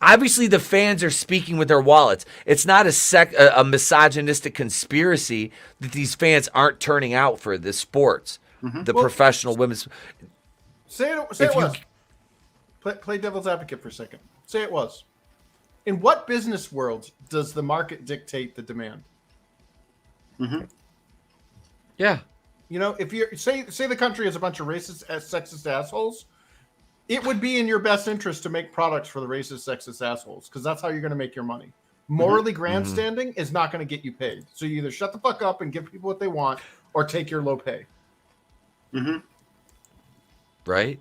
obviously the fans are speaking with their wallets. It's not a misogynistic conspiracy that these fans aren't turning out for the sports, professional women's. Say it was. Play devil's advocate for a second. Say it was. In what business world does the market dictate the demand? Yeah. You know, if you say the country is a bunch of racist, sexist assholes, it would be in your best interest to make products for the racist, sexist assholes, because that's how you're going to make your money. Morally grandstanding is not going to get you paid. So you either shut the fuck up and give people what they want, or take your low pay. Right?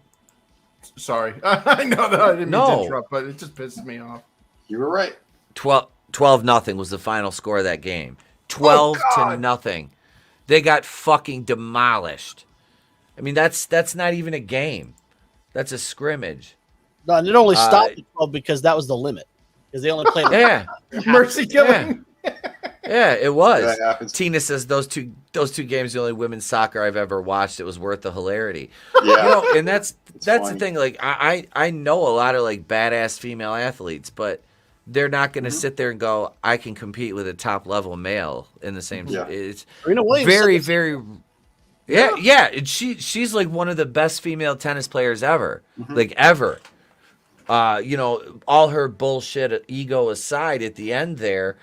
Sorry. I know that I didn't mean to interrupt, but it just pisses me off. You were right. 12-0 was the final score of that game. 12-0. They got fucking demolished. I mean, that's not even a game. That's a scrimmage. No, and it only stopped at 12 because that was the limit. Because they only played. Mercy killing. Yeah, it was. Tina says those two games, the only women's soccer I've ever watched. It was worth the hilarity. Yeah, you know, and that's the thing. Like, I know a lot of like badass female athletes, but they're not going to sit there and go, I can compete with a top level male in the same. It's very, very. Yeah. And she's like one of the best female tennis players ever, like ever. You know, all her bullshit ego aside, at the end there,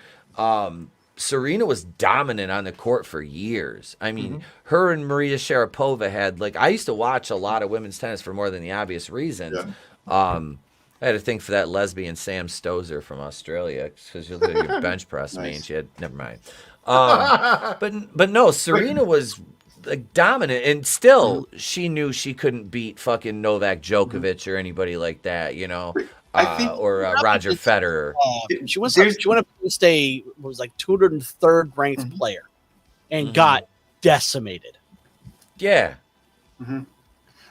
Serena was dominant on the court for years. I mean, her and Maria Sharapova had, like, I used to watch a lot of women's tennis for more than the obvious reasons. I had to think for that lesbian Sam Stozer from Australia, because she'll do your bench press me, and she had, never mind. But no, Serena was like dominant, and still she knew she couldn't beat fucking Novak Djokovic or anybody like that, you know, or Roger Federer. She went up against a was like 203rd ranked player and got decimated. Yeah.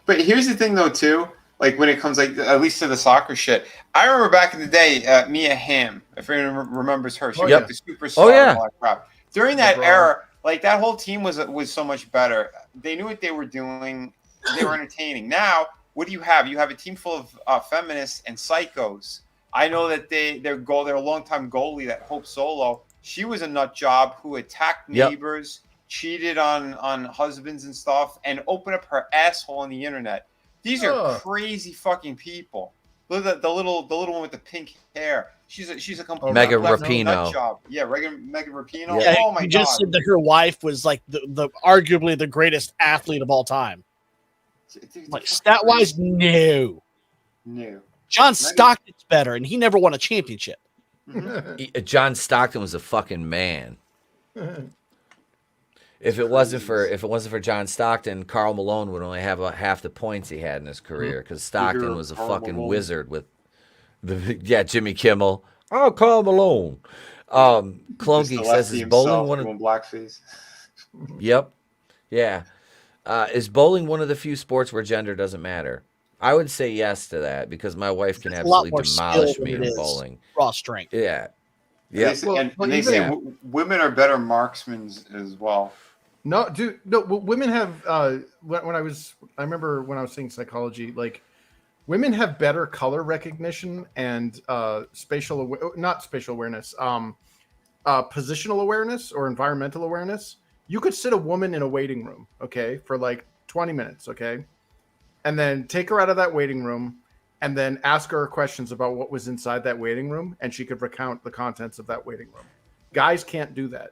But here's the thing, though, too. Like, when it comes, like, at least to the soccer shit, I remember back in the day, Mia Hamm, if anyone remembers her, she was like the superstar and all that crap. During that era, like, that whole team was so much better. They knew what they were doing. They were entertaining. Now, what do you have? You have a team full of feminists and psychos I know that their longtime goalie, that Hope Solo, she was a nut job who attacked neighbors, cheated on husbands and stuff, and opened up her asshole on the internet. These are crazy fucking people. Look at the little one with the pink hair. She's a complete Megan nut Rapinoe. job. Yeah, Megan Rapinoe. Yeah, Oh my you god. just said that her wife was like the arguably the greatest athlete of all time. Like stat wise, no. John Stockton's better, and he never won a championship. John Stockton was a fucking man. If it wasn't for John Stockton, Karl Malone would only have half the points he had in his career because Stockton was a fucking wizard with Jimmy Kimmel. Oh, Karl Malone. Clone Geek says is bowling one of blackface. Yep. Yeah. Is bowling one of the few sports where gender doesn't matter? I would say yes to that because my wife can absolutely demolish me in bowling. Raw strength. Yeah. Yeah. They say women are better marksmen as well. No, dude. No, women have. I remember when I was seeing psychology, like women have better color recognition and not spatial awareness, positional awareness or environmental awareness. You could sit a woman in a waiting room, okay, for like 20 minutes, okay, and then take her out of that waiting room and then ask her questions about what was inside that waiting room, and she could recount the contents of that waiting room. Guys can't do that.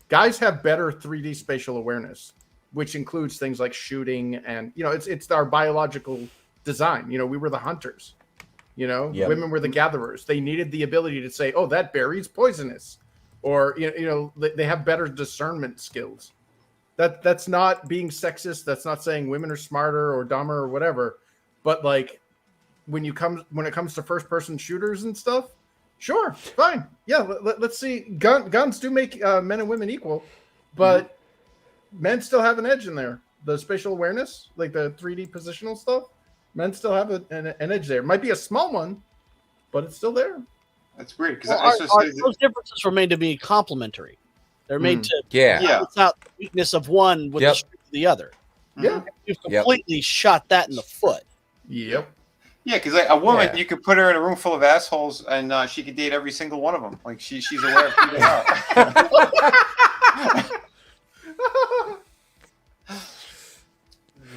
Guys have better 3D spatial awareness, which includes things like shooting and, it's our biological design. We were the hunters, women were the gatherers. They needed the ability to say, oh, that berry's poisonous, or, they have better discernment skills. That's not being sexist. That's not saying women are smarter or dumber or whatever. But like when it comes to first person shooters and stuff, sure, fine. Yeah, let's see. Guns do make men and women equal, but men still have an edge in there. The spatial awareness, like the 3D positional stuff, men still have an edge there. It might be a small one, but it's still there. That's weird because those differences were made to be complementary. They're made to balance out the weakness of one with the strength of the other. Yeah, you've completely shot that in the foot. Yep. Yeah, because like a woman, you could put her in a room full of assholes, and she could date every single one of them. Like she's aware of who they are.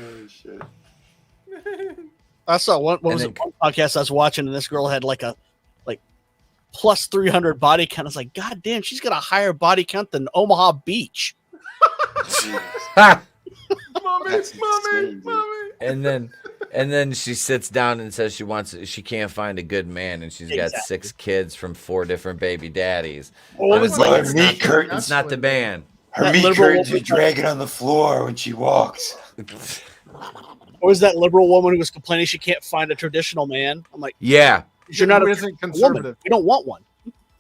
Oh shit! I saw one podcast I was watching, and this girl had like plus 300 body count. I was like, God damn, she's got a higher body count than Omaha Beach. Mommy. And then she sits down and says she can't find a good man, and she's got 6 kids from 4 different baby daddies. Well, it's not the man. Her meat curtains are dragging on the floor when she walks. Or was that liberal woman who was complaining she can't find a traditional man? I'm like, yeah. You're not a conservative woman. We don't want one.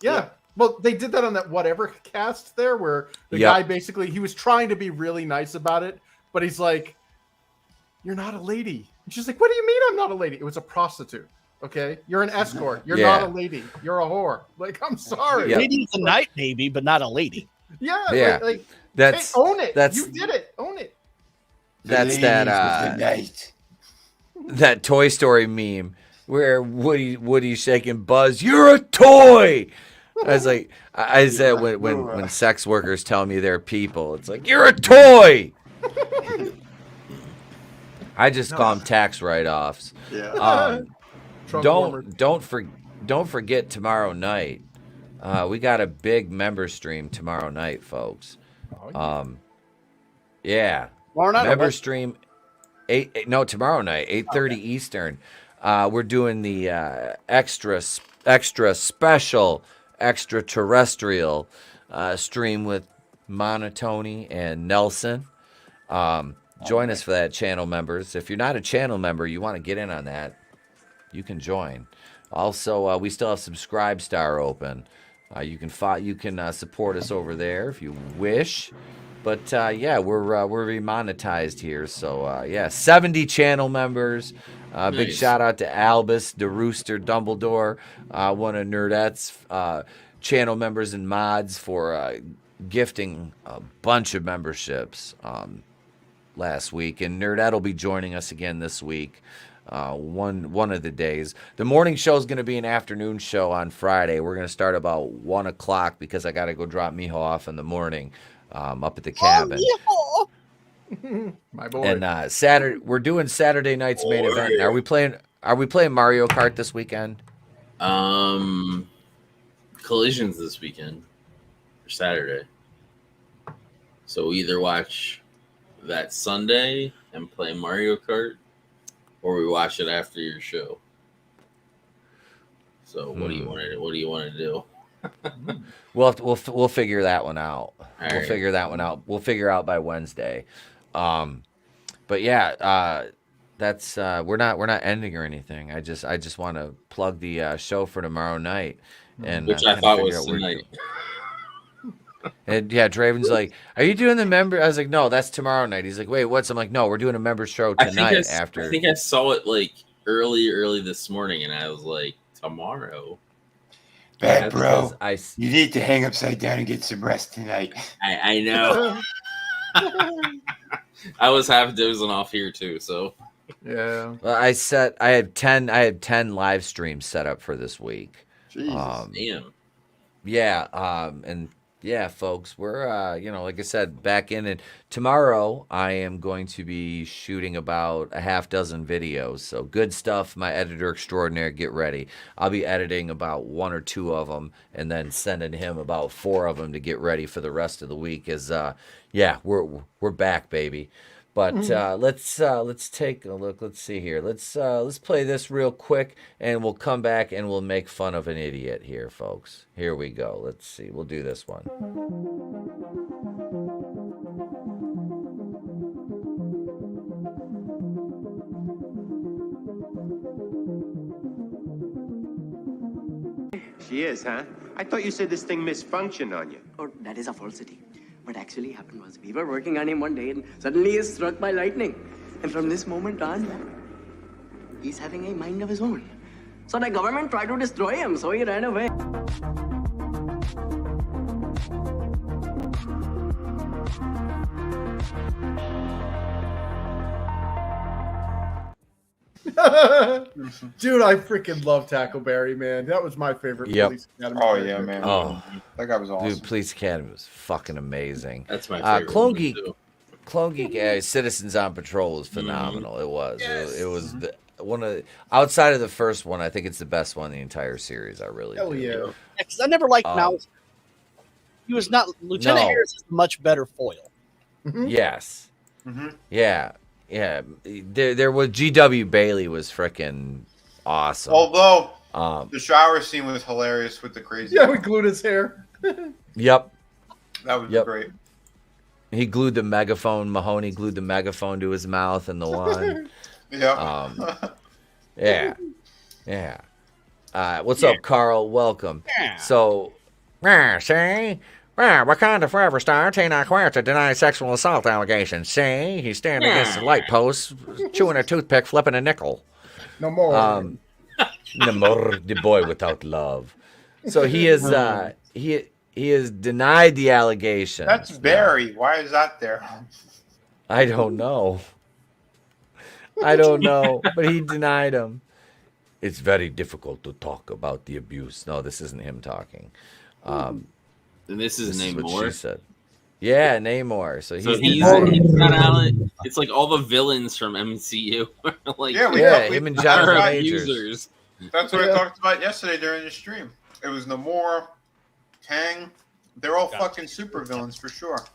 Yeah. Well, they did that on that whatever cast there where the guy basically, he was trying to be really nice about it, but he's like, you're not a lady. And she's like, what do you mean I'm not a lady? It was a prostitute. Okay. You're an escort. You're not a lady. You're a whore. Like, I'm sorry. Lady of the night, maybe, but not a lady. Yeah. Like, that's hey, own it. You did it. Own it. That's that Toy Story meme where Woody's shaking Buzz, you're a toy. I said when sex workers tell me they're people, it's like, you're a toy. I just call them tax write-offs. Yeah. Don't forget tomorrow night. We got a big member stream tomorrow night, folks. Tomorrow night. Member stream tomorrow night, 8:30 Eastern. We're doing the extra special extraterrestrial stream with monoTony and Nelson. Join us for that, channel members. If you're not a channel member, you want to get in on that, you can join. Also, we still have Subscribestar open. You can support us over there if you wish. But we're remonetized here. So 70 channel members. Nice. Big shout out to Albus, the Rooster, Dumbledore, one of Nerdette's channel members and mods for gifting a bunch of memberships last week. And Nerdette will be joining us again this week. one of the days. The morning show is going to be an afternoon show on Friday. We're going to start about 1 o'clock because I got to go drop Miho off in the morning up at the cabin. My boy. And Saturday, we're doing Saturday night's main event. Are we playing Mario Kart this weekend? Collisions this weekend for Saturday. So we either watch that Sunday and play Mario Kart, or we watch it after your show. So what do you want to do? We'll figure that one out. We'll figure that one out. We'll figure out by Wednesday. But yeah, that's we're not ending or anything. I just want to plug the show for tomorrow night, and which I thought was tonight. And yeah, Draven's like, "Are you doing the member?" I was like, "No, that's tomorrow night." He's like, "Wait, what's?" I'm like, "No, we're doing a member show tonight." After I think I saw it like early this morning, and I was like, "Tomorrow." Bad bro, you need to hang upside down and get some rest tonight. I know. I was half dozing off here too, so yeah. Well, I had 10 live streams set up for this week. Jesus. Damn. Yeah, and yeah, folks, we're like I said, back in it. Tomorrow I am going to be shooting about a half dozen videos. So Goodstuff, my editor extraordinaire, get ready. I'll be editing about 1 or 2 of them and then sending him about 4 of them to get ready for the rest of the week. We're back, baby. But let's take a look. Let's see here. Let's play this real quick, and we'll come back and we'll make fun of an idiot here, folks. Here we go. Let's see. We'll do this one. She is, huh? I thought you said this thing misfunctioned on you. Oh, that is a falsity. What actually happened was we were working on him one day and suddenly he is struck by lightning. And from this moment on, he's having a mind of his own. So the government tried to destroy him, so he ran away. Dude, I freaking love Tackleberry, man. That was my favorite. Yep. Police Academy Oh character. yeah, man. Oh, that guy was awesome. dude, Police Academy was fucking amazing. That's my favorite. Clone one, Geek, too. Clone Geek, Citizens on Patrol was phenomenal. Mm-hmm. It was. Yes. It was one of outside of the first one. I think it's the best one in the entire series. I really Hell do. yeah. Because I never liked Mouse. He was not Lieutenant No. Harris is a much better foil. Yes. Mm-hmm. Yeah. Yeah. There was G.W. Bailey was freaking awesome. Although The shower scene was hilarious with the crazy. Yeah, we glued his hair. Yep. That was great. He glued the megaphone. Mahoney glued the megaphone to his mouth in the one. Yeah. Yeah. Yeah. What's up, Carl? Welcome. Yeah. So, See? Wakanda Forever star Tina Huerta denies sexual assault allegations. See? He's standing against the light post, chewing a toothpick, flipping a nickel. No more. no more the boy without love. So he is he has denied the allegation. That's Barry. Why is that there? I don't know. But he denied him. It's very difficult to talk about the abuse. No, this isn't him talking. And this is what Namor. she said. Yeah, Namor. So he's not Alan. It's like all the villains from MCU. Like him and Jonathan talked Majors. users. That's what I talked about yesterday during the stream. It was Namor, Kang. They're all fucking super villains for sure.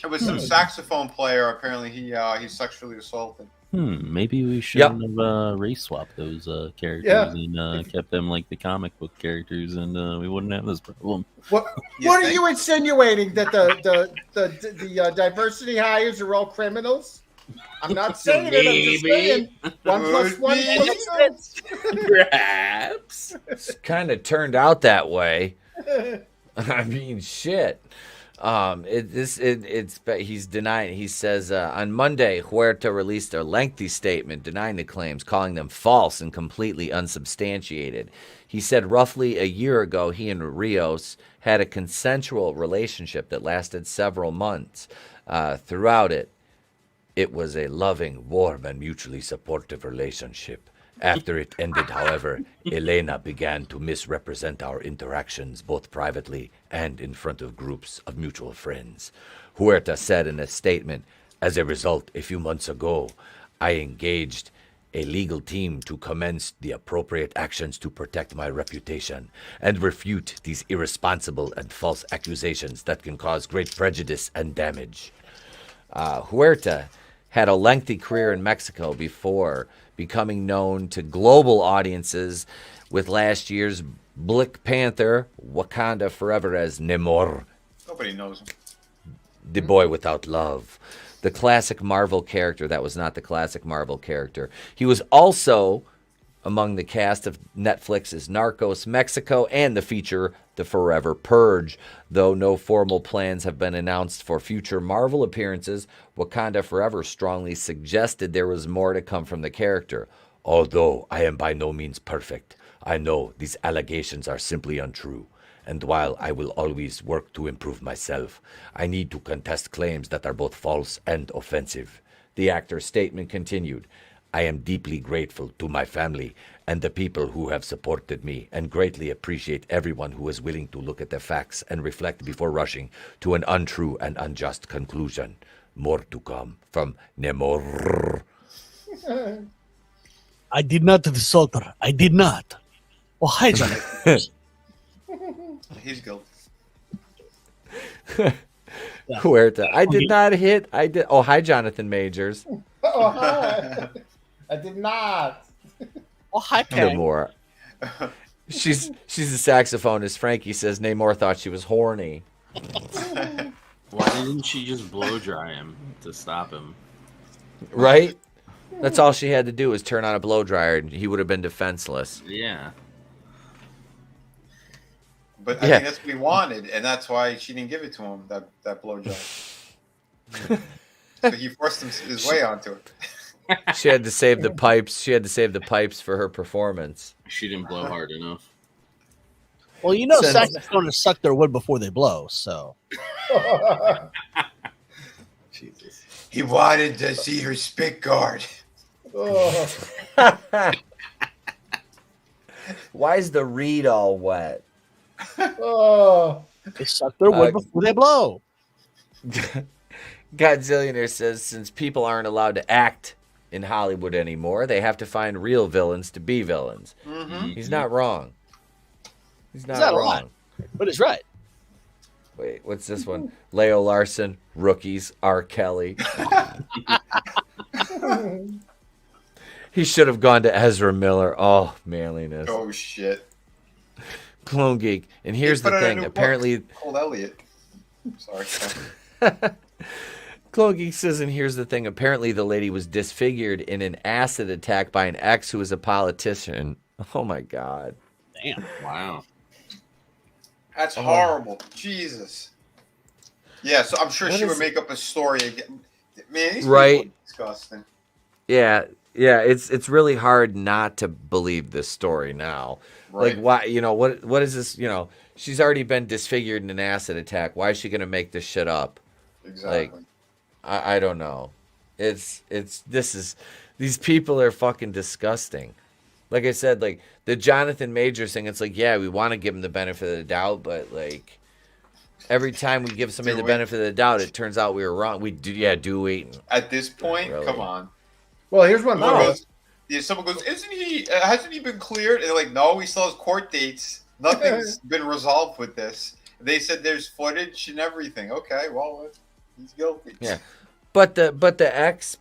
It was some saxophone player. Apparently, he sexually assaulted. Maybe we shouldn't have race swapped those characters and kept them like the comic book characters, and we wouldn't have this problem. What are you insinuating, that the diversity hires are all criminals? I'm not saying it. I'm just saying 1 + 1 = 2. Perhaps. It's kind of turned out that way. I mean, shit. He's denying. He says on Monday, Huerta released a lengthy statement denying the claims, calling them false and completely unsubstantiated. He said roughly a year ago, he and Rios had a consensual relationship that lasted several months. Throughout it, It was a loving, warm, and mutually supportive relationship. After it ended, however, Elena began to misrepresent our interactions both privately and in front of groups of mutual friends. Huerta said in a statement, "As a result, a few months ago, I engaged a legal team to commence the appropriate actions to protect my reputation and refute these irresponsible and false accusations that can cause great prejudice and damage." Huerta had a lengthy career in Mexico before becoming known to global audiences with last year's Black Panther, Wakanda Forever as Namor, Nobody knows him. the boy without love. The classic Marvel character that was not the classic Marvel character. He was also among the cast of Netflix's Narcos Mexico and the feature The Forever Purge. Though no formal plans have been announced for future Marvel appearances, Wakanda Forever strongly suggested there was more to come from the character. Although I am by no means perfect, I know these allegations are simply untrue. And while I will always work to improve myself, I need to contest claims that are both false and offensive. The actor's statement continued, "I am deeply grateful to my family and the people who have supported me and greatly appreciate everyone who is willing to look at the facts and reflect before rushing to an untrue and unjust conclusion. More to come from Namor." I did not assault her. I did not. Oh, hi, John. He's guilty. Huerta, I did not hit. I did. Oh, hi, Jonathan Majors. Oh, hi. I did not. Oh, hi, Namor. She's a saxophonist. Frankie says Namor thought she was horny. Why didn't she just blow dry him to stop him? Right? That's all she had to do was turn on a blow dryer, and he would have been defenseless. Yeah. But I think that's what he wanted, and that's why she didn't give it to him, that blowjob. So he forced his way onto it. She had to save the pipes. She had to save the pipes for her performance. She didn't blow hard enough. Well, you know, saxophonists suck their wood before they blow, so. Jesus. He wanted to see her spit guard. Why is the reed all wet? They suck their wood before they blow. Godzillionaire says since people aren't allowed to act in Hollywood anymore, they have to find real villains to be villains. Mm-hmm. He's not wrong. He's not He's not wrong. lying, but he's right. Wait, what's this one? Leo Larson, Rookies, R. Kelly. He should have gone to Ezra Miller. Oh, manliness. Oh, shit. Clone Geek. And here's the thing. Apparently, Cold Elliot. Sorry. Clone Geek says, and here's the thing. Apparently, the lady was disfigured in an acid attack by an ex who was a politician. Oh, my God. Damn. Wow. That's horrible. Jesus. Yeah, so I'm sure she would make up a story again. Man, these people are disgusting. Yeah, it's really hard not to believe this story now. Right. Like, why? You know, what is this? You know, she's already been disfigured in an acid attack. Why is she gonna make this shit up? Exactly. Like, I don't know. These people are fucking disgusting. Like I said, like the Jonathan Majors thing, it's like, yeah, we want to give him the benefit of the doubt, but like every time we give somebody the benefit of the doubt, it turns out we were wrong. Do we? At this point, come on. Well, here's one. Someone goes, "Isn't he? Hasn't he been cleared?" And they're like, "No, we still have court dates. Nothing's been resolved with this." They said there's footage and everything. Okay, well, he's guilty. Yeah. But the ex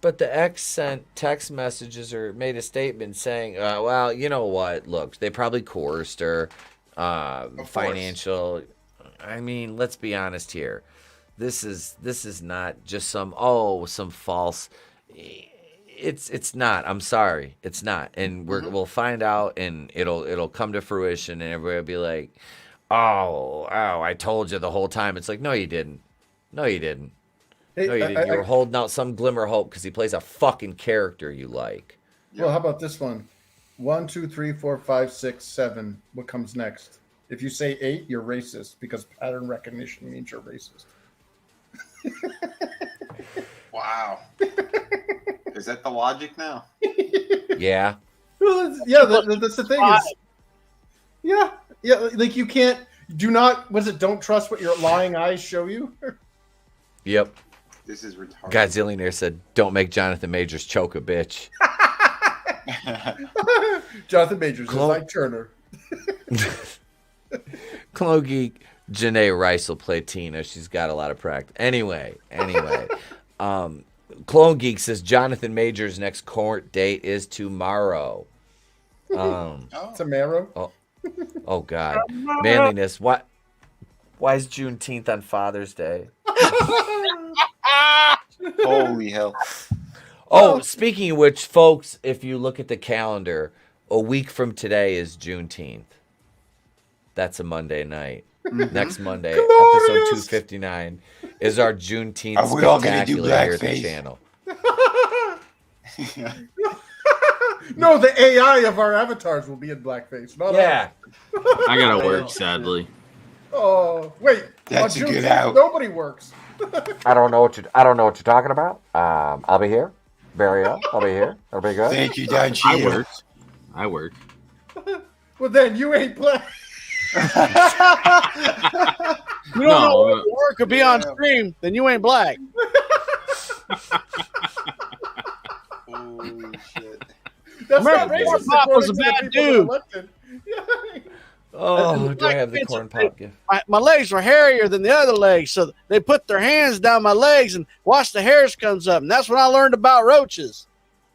sent text messages or made a statement saying, well, you know what? Look, they probably coerced her, financial. I mean, let's be honest here. This is not just some false. It's not. I'm sorry, it's not. And we'll find out, and it'll come to fruition, and everybody will be like, oh, I told you the whole time. It's like, no, you didn't. No, you didn't. Hey, no, you didn't. You were holding out some glimmer of hope because he plays a fucking character you like. Well, how about this one? 1, 2, 3, 4, 5, 6, 7. What comes next? If you say 8, you're racist because pattern recognition means you're racist. Wow. Is that the logic now? Yeah. Well, that's the thing. Yeah, like you can't. Don't trust what your lying eyes show you. Yep. This is retarded. Godzillionaire said, "Don't make Jonathan Majors choke a bitch." Jonathan Majors is like Turner. Clone Geek Janae Rice will play Tina. She's got a lot of practice. Anyway. Clone Geek says Jonathan Majors' next court date is tomorrow. Tomorrow? Oh God. Manliness. Why is Juneteenth on Father's Day? Holy hell. Oh, speaking of which, folks, if you look at the calendar, a week from today is Juneteenth. That's a Monday night. Next Monday, episode 259, is our Juneteenth Are we all gonna do spectacular here at the blackface? channel. No, the AI of our avatars will be in blackface. Not Yeah. I gotta work, sadly. Oh, wait. That's on a good Juneteenth, out. Nobody works. I don't know what you're talking about. I'll be here. Barry, I'll be here. Everybody good? Thank you, Don Cheadle. I work. Well, then you ain't black. You don't know where to work or be on stream, then you ain't black. Holy shit. That's not Remember, racist. Pop was a according to the bad people that dude. elected. Oh, do I have the corn pop gift? My legs were hairier than the other legs, so they put their hands down my legs and watch the hairs comes up, and that's when I learned about roaches.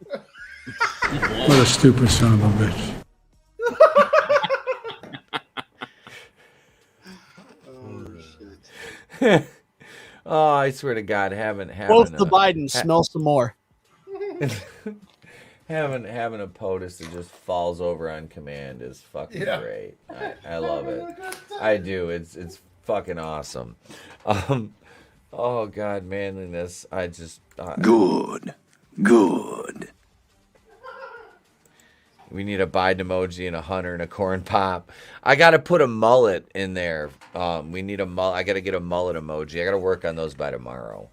What a stupid son of a bitch. Oh, I swear to God, having Both the Bidens smell some more. having a POTUS that just falls over on command is fucking great. I love it. I do. It's fucking awesome. Oh God, manliness. I just Good. We need a Biden emoji and a hunter and a corn pop. I got to put a mullet in there. We need a mullet. I got to get a mullet emoji. I got to work on those by tomorrow.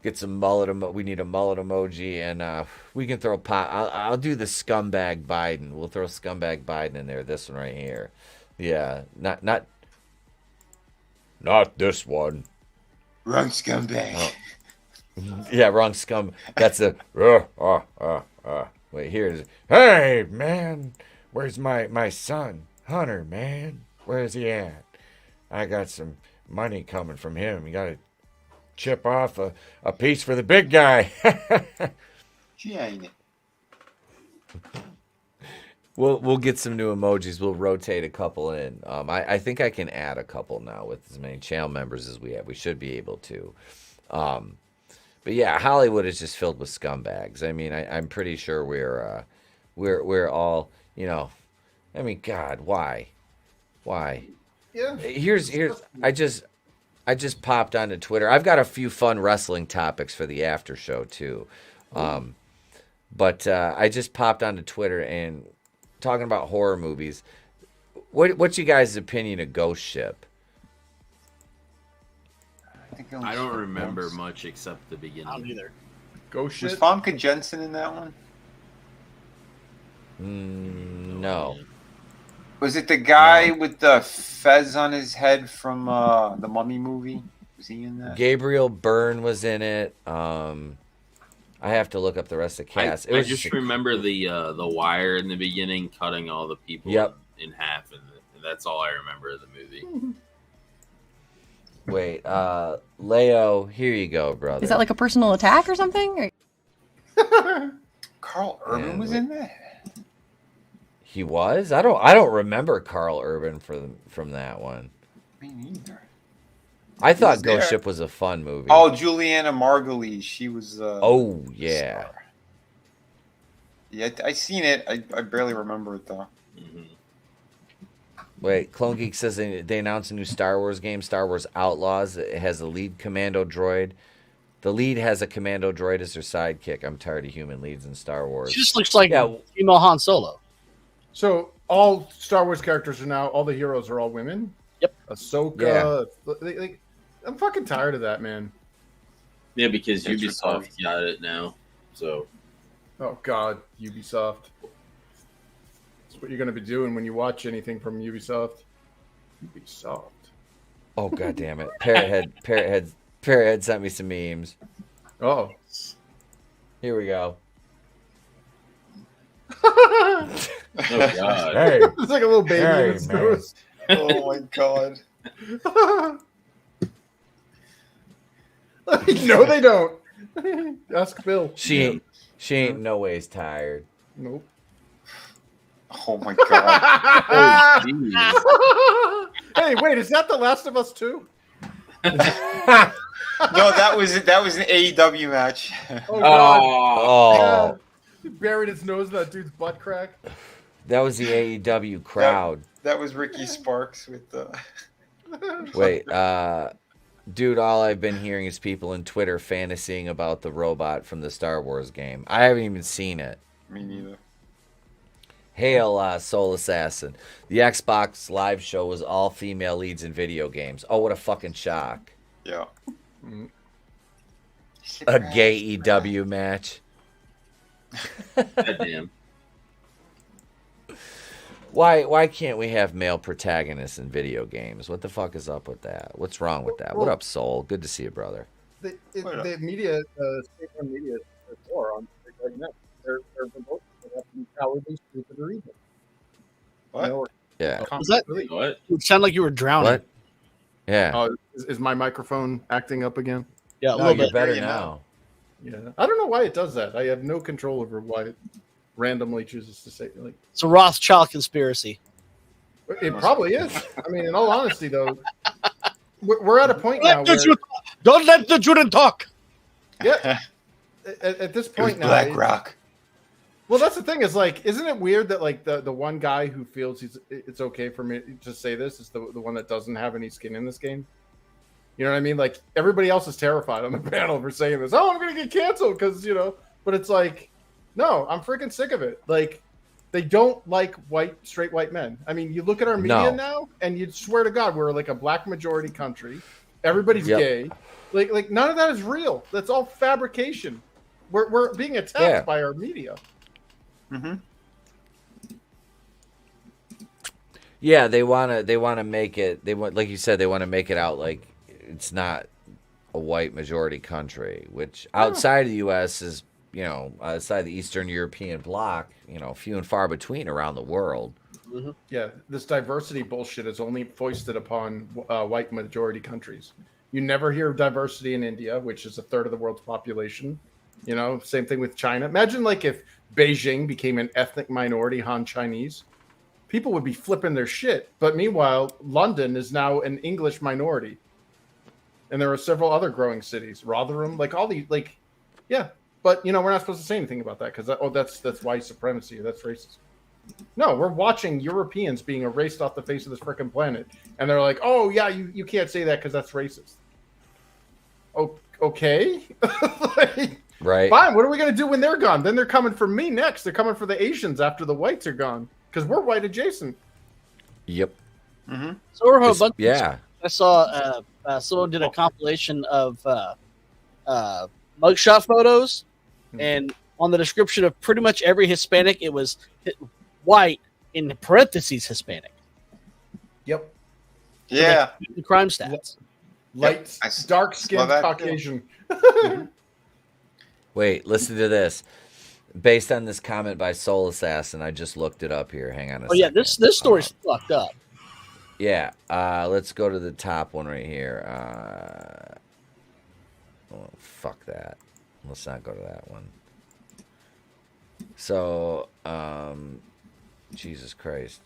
Get some mullet. We need a mullet emoji, and we can throw pop. I'll do the scumbag Biden. We'll throw scumbag Biden in there. This one right here. Yeah, not this one. Wrong scumbag. Oh. Yeah, wrong scum. That's a. Wait, here's. Hey, man, where's my son, Hunter? Man, where's he at? I got some money coming from him. You got to chip off a piece for the big guy. She ain't it. We'll get some new emojis. We'll rotate a couple in. I think I can add a couple now with as many channel members as we have. We should be able to. But yeah, Hollywood is just filled with scumbags. I mean, I'm pretty sure we're all, you know. I mean, God, why? Yeah. Here's I just popped onto Twitter. I've got a few fun wrestling topics for the after show too. But I just popped onto Twitter and talking about horror movies. What's you guys' opinion of Ghost Ship? I don't remember much except the beginning. I don't either. Ghost Ship. Was Famke Jensen in that one? No. Was it the guy with the fez on his head from the Mummy movie? Was he in that? Gabriel Byrne was in it. I have to look up the rest of the cast. I just remember the wire in the beginning cutting all the people in half, and that's all I remember of the movie. Wait, Leo, here you go, brother. Is that like a personal attack or something? Carl Urban was in that. He was? I don't remember Carl Urban from that one. Me neither. I thought Who's Ghost there? Ship was a fun movie. Oh, Juliana Margulies. She was. Oh yeah. Star. Yeah, I seen it. I barely remember it though. Mm-hmm. Wait, Clone Geek says they announced a new Star Wars game, Star Wars Outlaws. It has a lead commando droid. The lead has a commando droid as their sidekick. I'm tired of human leads in Star Wars. She just looks like female Han Solo. So all Star Wars characters are now, all the heroes are all women? Yep. Ahsoka. I'm fucking tired of that, man. Yeah, because It's Ubisoft retarded. got it now. So Oh God, Ubisoft. That's what you're gonna be doing when you watch anything from Ubisoft. Ubisoft. Oh god damn it. Parrothead sent me some memes. Oh. Here we go. oh god. Hey. It's like a little baby Hey, in its man. nose. Oh my god. No, they don't. Ask Bill. She ain't no ways tired. Nope. Oh my god. Oh, jeez. Hey, wait, is that The Last of Us 2? No, that was an AEW match. Oh God. Oh. He buried his nose in that dude's butt crack. That was the AEW crowd. That was Ricky Sparks with the. Wait, dude, all I've been hearing is people in Twitter fantasying about the robot from the Star Wars game. I haven't even seen it. Me neither. Hail, Soul Assassin. The Xbox Live show was all female leads in video games. Oh, what a fucking shock. Yeah. A gay EW match. Goddamn. Why can't we have male protagonists in video games? What the fuck is up with that? What's wrong with that? What up, Soul? Good to see you, brother. The media, state-run media, are on right now. They're both have to be cowardly, stupid, or evil. What? You know, Yeah. Was that? What? It sounded like you were drowning. What? Yeah. Oh, is my microphone acting up again? Yeah, a No, little you're bit. better you now. Yeah. I don't know why it does that. I have no control over why it randomly chooses to say like. It's a Rothschild conspiracy. It probably is. I mean, in all honesty, though, we're at a point now where Don't let the children talk. yeah. At this It was point now, Black Rock. well, that's the thing. Is like, isn't it weird that like the one guy who feels it's okay for me to say this is the one that doesn't have any skin in this game? You know what I mean? Like everybody else is terrified on the panel for saying this. Oh, I'm gonna get canceled because But it's like, no, I'm freaking sick of it. Like, they don't like straight white men. I mean, you look at our media now, and you'd swear to God we're like a black majority country. Everybody's gay. Like none of that is real. That's all fabrication. We're being attacked by our media. Mm-hmm. Yeah, they wanna make it. They want, like you said, they want to make it out like it's not a white majority country, which outside of the U.S. is, outside the Eastern European bloc, few and far between around the world. Mm-hmm. Yeah, this diversity bullshit is only foisted upon white majority countries. You never hear of diversity in India, which is a third of the world's population. Same thing with China. Imagine like if Beijing became an ethnic minority Han Chinese. People would be flipping their shit. But meanwhile, London is now an English minority. And there are several other growing cities. Rotherham, like all these, like, yeah. But, we're not supposed to say anything about that because, that's white supremacy. That's racist. No, we're watching Europeans being erased off the face of this freaking planet. And they're like, oh, yeah, you can't say that because that's racist. Oh, okay. Right. Fine. What are we going to do when they're gone? Then they're coming for me next. They're coming for the Asians after the whites are gone because we're white adjacent. Yep. Mm-hmm. So we're a bunch yeah. I saw someone did a compilation of mugshot photos, and on the description of pretty much every Hispanic, it was white in parentheses Hispanic. Yep. Yeah. The crime stats. Light, dark-skinned Caucasian. Wait, listen to this. Based on this comment by Soul Assassin, I just looked it up here. Hang on a second. Yeah, this story's fucked up. Yeah, let's go to the top one right here. Fuck that. Let's not go to that one. So, Jesus Christ.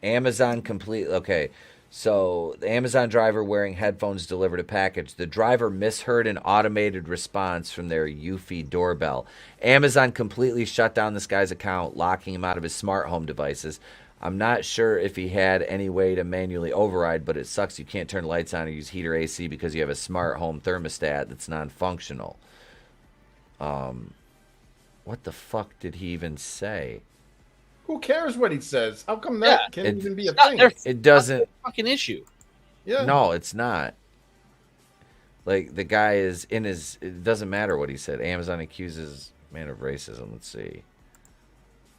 Amazon complete. Okay, so the Amazon driver wearing headphones delivered a package. The driver misheard an automated response from their Eufy doorbell. Amazon completely shut down this guy's account, locking him out of his smart home devices. I'm not sure if he had any way to manually override, but it sucks you can't turn lights on or use heat or AC because you have a smart home thermostat that's non-functional. What the fuck did he even say? Who cares what he says? How come that can't even be a not thing? their It doesn't. fucking issue. Yeah. No, it's not. Like the guy is in his. It doesn't matter what he said. Amazon accuses man of racism. Let's see.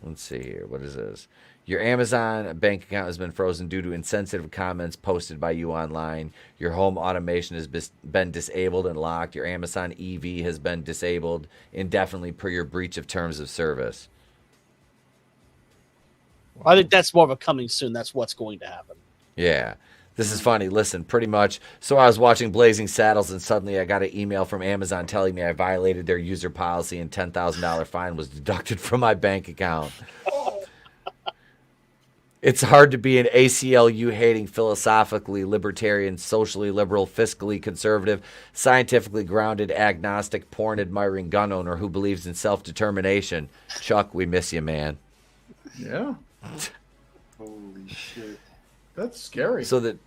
Let's see here. What is this? Your Amazon bank account has been frozen due to insensitive comments posted by you online. Your home automation has been disabled and locked. Your Amazon EV has been disabled indefinitely per your breach of terms of service. I think that's more of a coming soon. That's what's going to happen. Yeah. This is funny. Listen, pretty much. So I was watching Blazing Saddles, and suddenly I got an email from Amazon telling me I violated their user policy and $10,000 fine was deducted from my bank account. It's hard to be an ACLU-hating, philosophically libertarian, socially liberal, fiscally conservative, scientifically grounded, agnostic, porn-admiring gun owner who believes in self-determination. Chuck, we miss you, man. Yeah. Holy shit. That's scary. So that...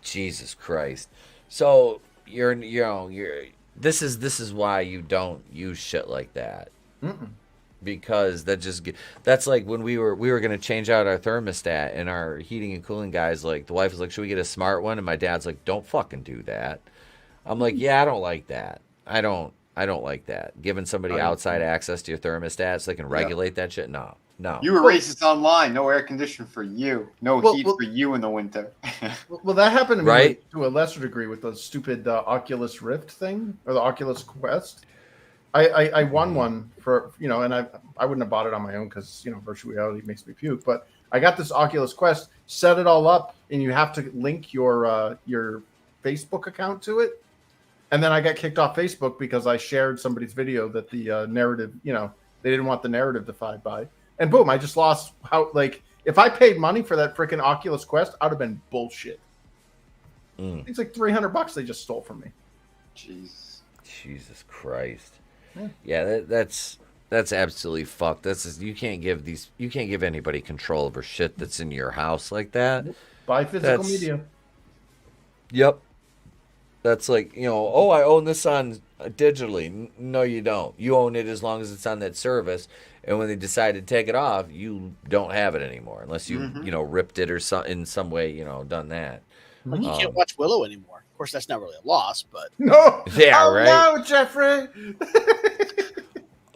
Jesus Christ. So, this is why you don't use shit like that. Mm-mm. Because that's like when we were going to change out our thermostat and our heating and cooling guys, like the wife was like, should we get a smart one? And my dad's like, don't fucking do that. I'm like, yeah, I don't like that. I don't like that. Giving somebody outside access to your thermostat so they can regulate that shit. No. You were racist online. No air conditioner for you. No heat for you in the winter. Well, that happened to me Right? to a lesser degree with the stupid Oculus Rift thing or the Oculus Quest. I won one for, and I wouldn't have bought it on my own because, virtual reality makes me puke. But I got this Oculus Quest, set it all up, and you have to link your Facebook account to it. And then I got kicked off Facebook because I shared somebody's video that the narrative, they didn't want the narrative defined by. And boom, I just lost if I paid money for that freaking Oculus Quest, I'd have been bullshit. It's like $300 they just stole from me. Jesus Christ. Yeah, that's absolutely fucked. You can't give anybody control over shit that's in your house like that. Buy physical media. Yep. That's like, I own this on digitally. No, you don't. You own it as long as it's on that service. And when they decide to take it off, you don't have it anymore unless you, ripped it or in some way, done that. Like you can't watch Willow anymore. Of course, that's not really a loss, but no. Yeah, oh, right. No, Jeffrey.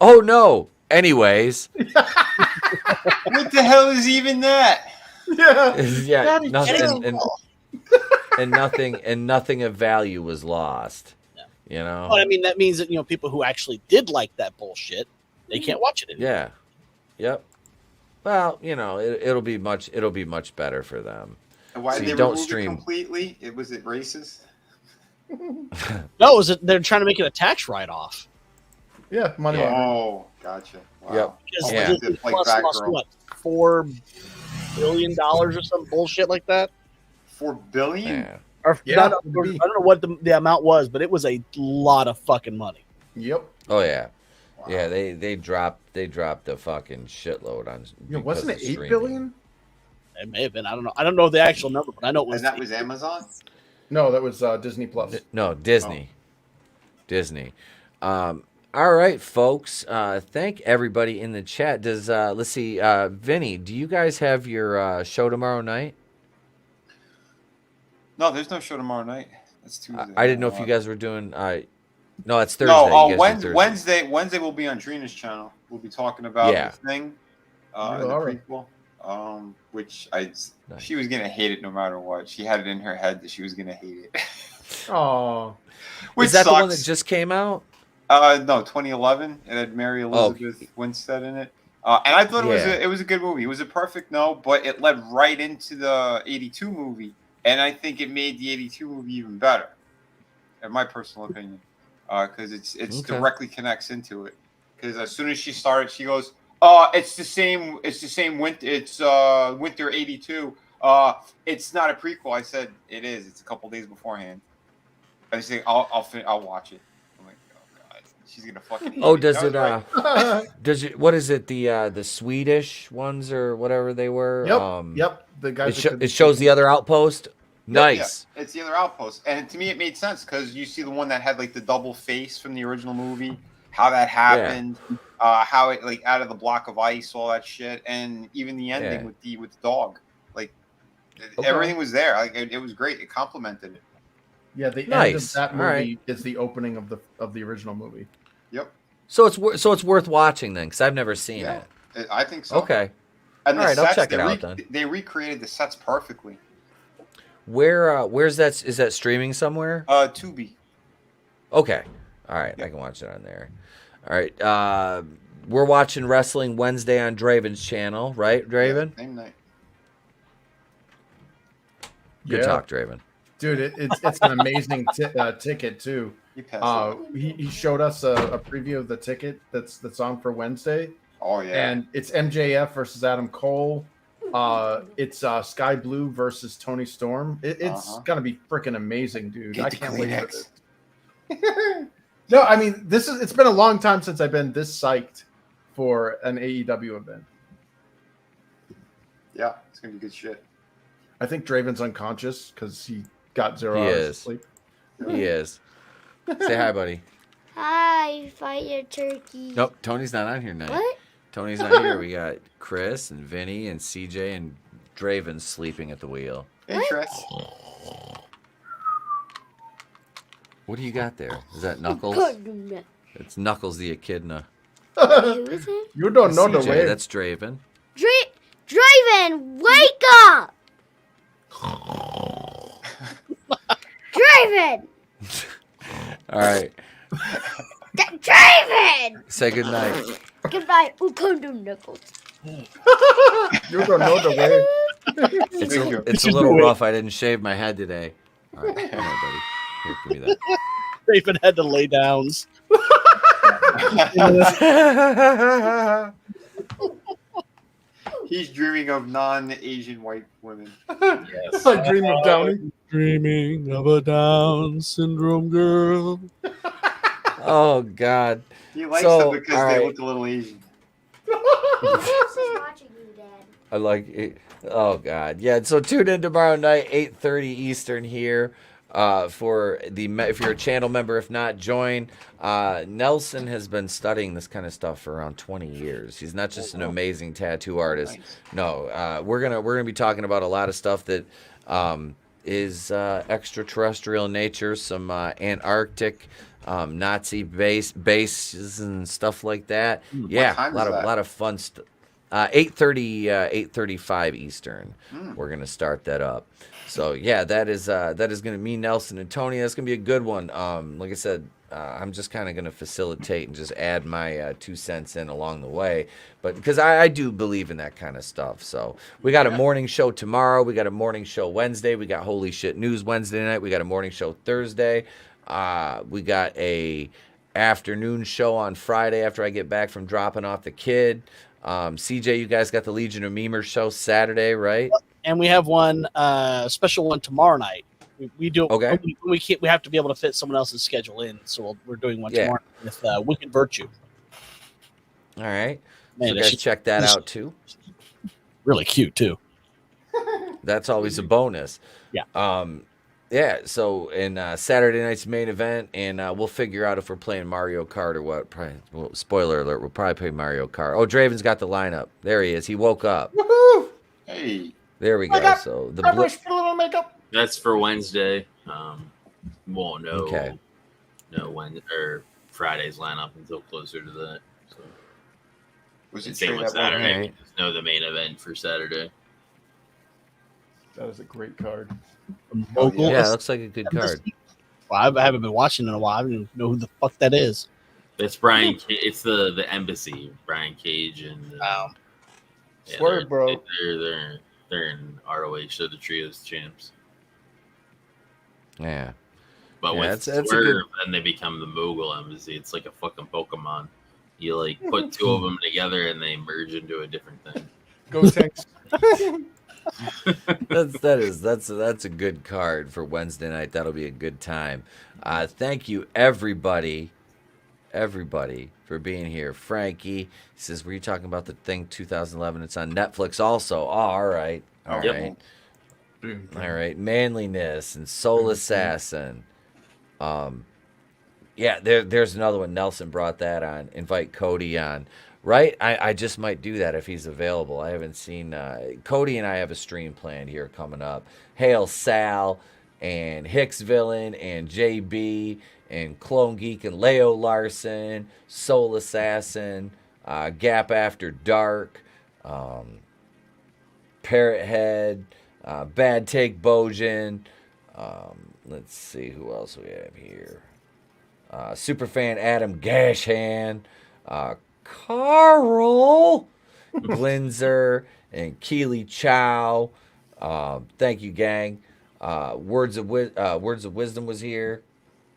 Oh no. Anyways. What the hell is even that? Yeah. Yeah. Daddy, Nothing of value was lost. Well, I mean, that means that people who actually did like that bullshit, they can't watch it anymore. Yeah. Yep. Well, it'll be much better for them. And why So did you they don't remove stream it completely? Was it racist? No, they're trying to make it a tax write-off. Yeah, money. Oh, gotcha. Wow. Yep. Because Yeah. Disney Plus lost what, $4 billion or some bullshit like that? $4 billion? Yeah. Or I don't know what the amount was, but it was a lot of fucking money. Yep. Oh yeah. Wow. Yeah, they dropped the fucking shitload on. Wasn't it because of $8 billion? It may have been. I don't know. I don't know the actual number, but I know it was. And that was Amazon? No, that was Disney Plus. No, Disney. Disney. All right, folks. Thank everybody in the chat. Does let's see, Vinny, do you guys have your show tomorrow night? No, there's no show tomorrow night. That's Tuesday. I didn't know if you guys were doing. No, it's Thursday. No, You guys do Thursday. Wednesday will be on Trina's channel. We'll be talking about the thing, the prequel. Which she was gonna hate it no matter what. She had it in her head that she was gonna hate it. Oh, is that the one that just came out? No, 2011. It had Mary Elizabeth Winstead in it, and I thought it was a good movie. It was a perfect but it led right into the '82 movie, and I think it made the '82 movie even better, in my personal opinion, because it's directly connects into it. Because as soon as she started, she goes, it's the same winter. It's winter '82. It's not a prequel. I said it is. It's a couple days beforehand. I say I'll watch it. I'm like, oh god, she's gonna fucking. Hate it. Does it? Does it? What is it? The Swedish ones or whatever they were. Yep. The guys. It shows the other outpost. Nice. Yeah. It's the other outpost, and to me, it made sense because you see the one that had like the double face from the original movie. How that happened. Yeah. How it like out of the block of ice, all that shit, and even the ending with the dog. Like everything was there. Like it was great. It complemented it. Yeah, the end of Nice. that All right. movie is the opening of the original movie. Yep. So it's worth watching then, because I've never seen Yeah, it. I think so. Okay. And All the right, I'll sets, check they it out then. They recreated the sets perfectly. Where's that? Is that streaming somewhere? Tubi. Okay. All right, I can watch it on there. All right. We're watching Wrestling Wednesday on Draven's channel, right, Draven? Same night. Good talk, Draven. Dude, it's an amazing ticket too. He showed us a preview of the ticket that's on for Wednesday. Oh yeah. And it's MJF versus Adam Cole. It's Sky Blue versus Tony Storm. It's gonna be freaking amazing, dude. I can't wait for this. No, I mean it's been a long time since I've been this psyched for an AEW event. Yeah, it's gonna be good shit. I think Draven's unconscious because he got 0 He hours is. of sleep. He is. Say hi, buddy. Hi, fire turkey. Nope, Tony's not on here tonight. What? Tony's not here. We got Chris and Vinny and CJ and Draven sleeping at the wheel. Interest. What do you got there? Is that Knuckles? Good. It's Knuckles the Echidna. Who is it? You don't know the CJ, way. That's Draven. Draven, wake up! Draven! All right. Draven! Say good night. Goodbye, Ukondo Knuckles. You don't know the way. It's a little rough. I didn't shave my head today. All right, come on, buddy. Here, give me that. Raven had to lay downs. He's dreaming of non-Asian white women. Yes. I dream of Downey. Dreaming of a Down syndrome girl. Oh God. He likes So, them because all they right. look a little Asian. I like it. Oh God, yeah. So tune in tomorrow night, 8:30 Eastern here, for if you're a channel member. If not, join. Nelson has been studying this kind of stuff for around 20 years. He's not just an amazing tattoo artist. No, we're gonna be talking about a lot of stuff that is extraterrestrial in nature. Some Antarctic. Nazi bases and stuff like that. Yeah, time a is that? lot of fun stuff. 8:35 Eastern. We're gonna start that up. So yeah, that is gonna be Nelson and Tony. That's gonna be a good one. Like I said, I'm just kind of gonna facilitate and just add my 2 cents in along the way. But because I do believe in that kind of stuff. So we got a morning show tomorrow. We got a morning show Wednesday. We got Holy Shit News Wednesday night. We got a morning show Thursday. We got a afternoon show on Friday after I get back from dropping off the kid. CJ, you guys got the Legion of Memers show Saturday, right? And we have one special one tomorrow night. We do. Okay. We can't. We have to be able to fit someone else's schedule in, so we're doing one Yeah. tomorrow with Wicked Virtue. All right. Man, so that guys shit- check that this- out too. Really cute too. That's always a bonus. Yeah. Yeah. So in Saturday night's main event, and we'll figure out if we're playing Mario Kart or what. Probably, well, spoiler alert: we'll probably play Mario Kart. Oh, Draven's got the lineup. There he is. He woke up. Woohoo! Hey. There we go. So the blip. Put a little makeup. That's for Wednesday. Won't know. Okay. No when or Friday's lineup until closer to that. So. Was And it same straight with up? Saturday. Alright. We just know the main event for Saturday. That is a great card. Mogul. Yeah, it looks like a good card. Well, I haven't been watching in a while. I don't even know who the fuck that is. It's Brian. It's the embassy. Brian Cage and Wow. Swerve, bro. They're in ROH. So the trios champs. Yeah. But Yeah, with that's a Swerve, good- then they become the Mogul Embassy. It's like a fucking Pokemon. You like put two of them together and they merge into a different thing. Go Tanks. That's a good card for Wednesday night. That'll be a good time. Thank you everybody for being here. Frankie says, "Were you talking about the Thing 2011? It's on Netflix also." Oh, all right. All Yep. right. All right. Manliness and Soul Assassin. Yeah, there's another one. Nelson brought that on. Invite Cody on. Right? I just might do that if he's available. I haven't seen Cody and I have a stream planned here coming up. Hail Sal, and Hicks Villain, and JB, and Clone Geek, and Leo Larson, Soul Assassin, Gap After Dark, Parrot Head, Bad Take Bojan. Let's see who else we have here. Superfan Adam Gashhan, Carl Glinzer, and Keely Chow. Thank you, gang. Words of Wisdom was here,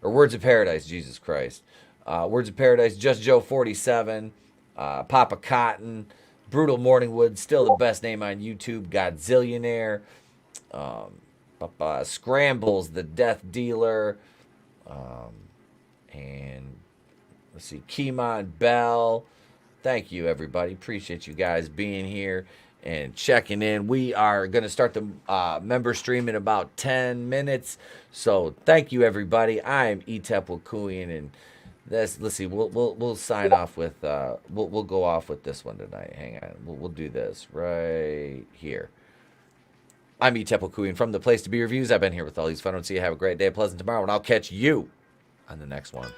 or Words of Paradise. Jesus Christ. Words of Paradise. Just Joe 47. Papa Cotton. Brutal Morningwood. Still the best name on YouTube. Godzillionaire. Scrambles, the Death Dealer. And let's see, Keymon Bell. Thank you, everybody. Appreciate you guys being here and checking in. We are going to start the member stream in about 10 minutes. So thank you, everybody. I'm Etep Wakuian, and let's see. We'll sign off with we'll go off with this one tonight. Hang on, we'll do this right here. I'm Etep Wakuian from the Place to Be Reviews. I've been here with all these fun ones. See you. Have a great day, pleasant tomorrow, and I'll catch you on the next one.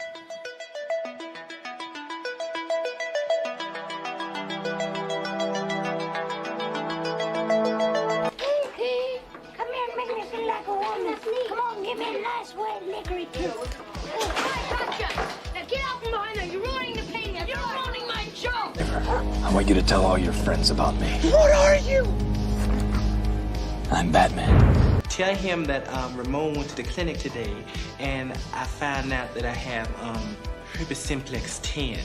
Hey, come here and make me feel like a woman. Come on, give me a nice wet licorice kiss. Now get out from behind there. You're ruining the painting. You're ruining my joke. I want you to tell all your friends about me. What are you? I'm Batman. Tell him that Ramon went to the clinic today, and I found out that I have herpes simplex 10.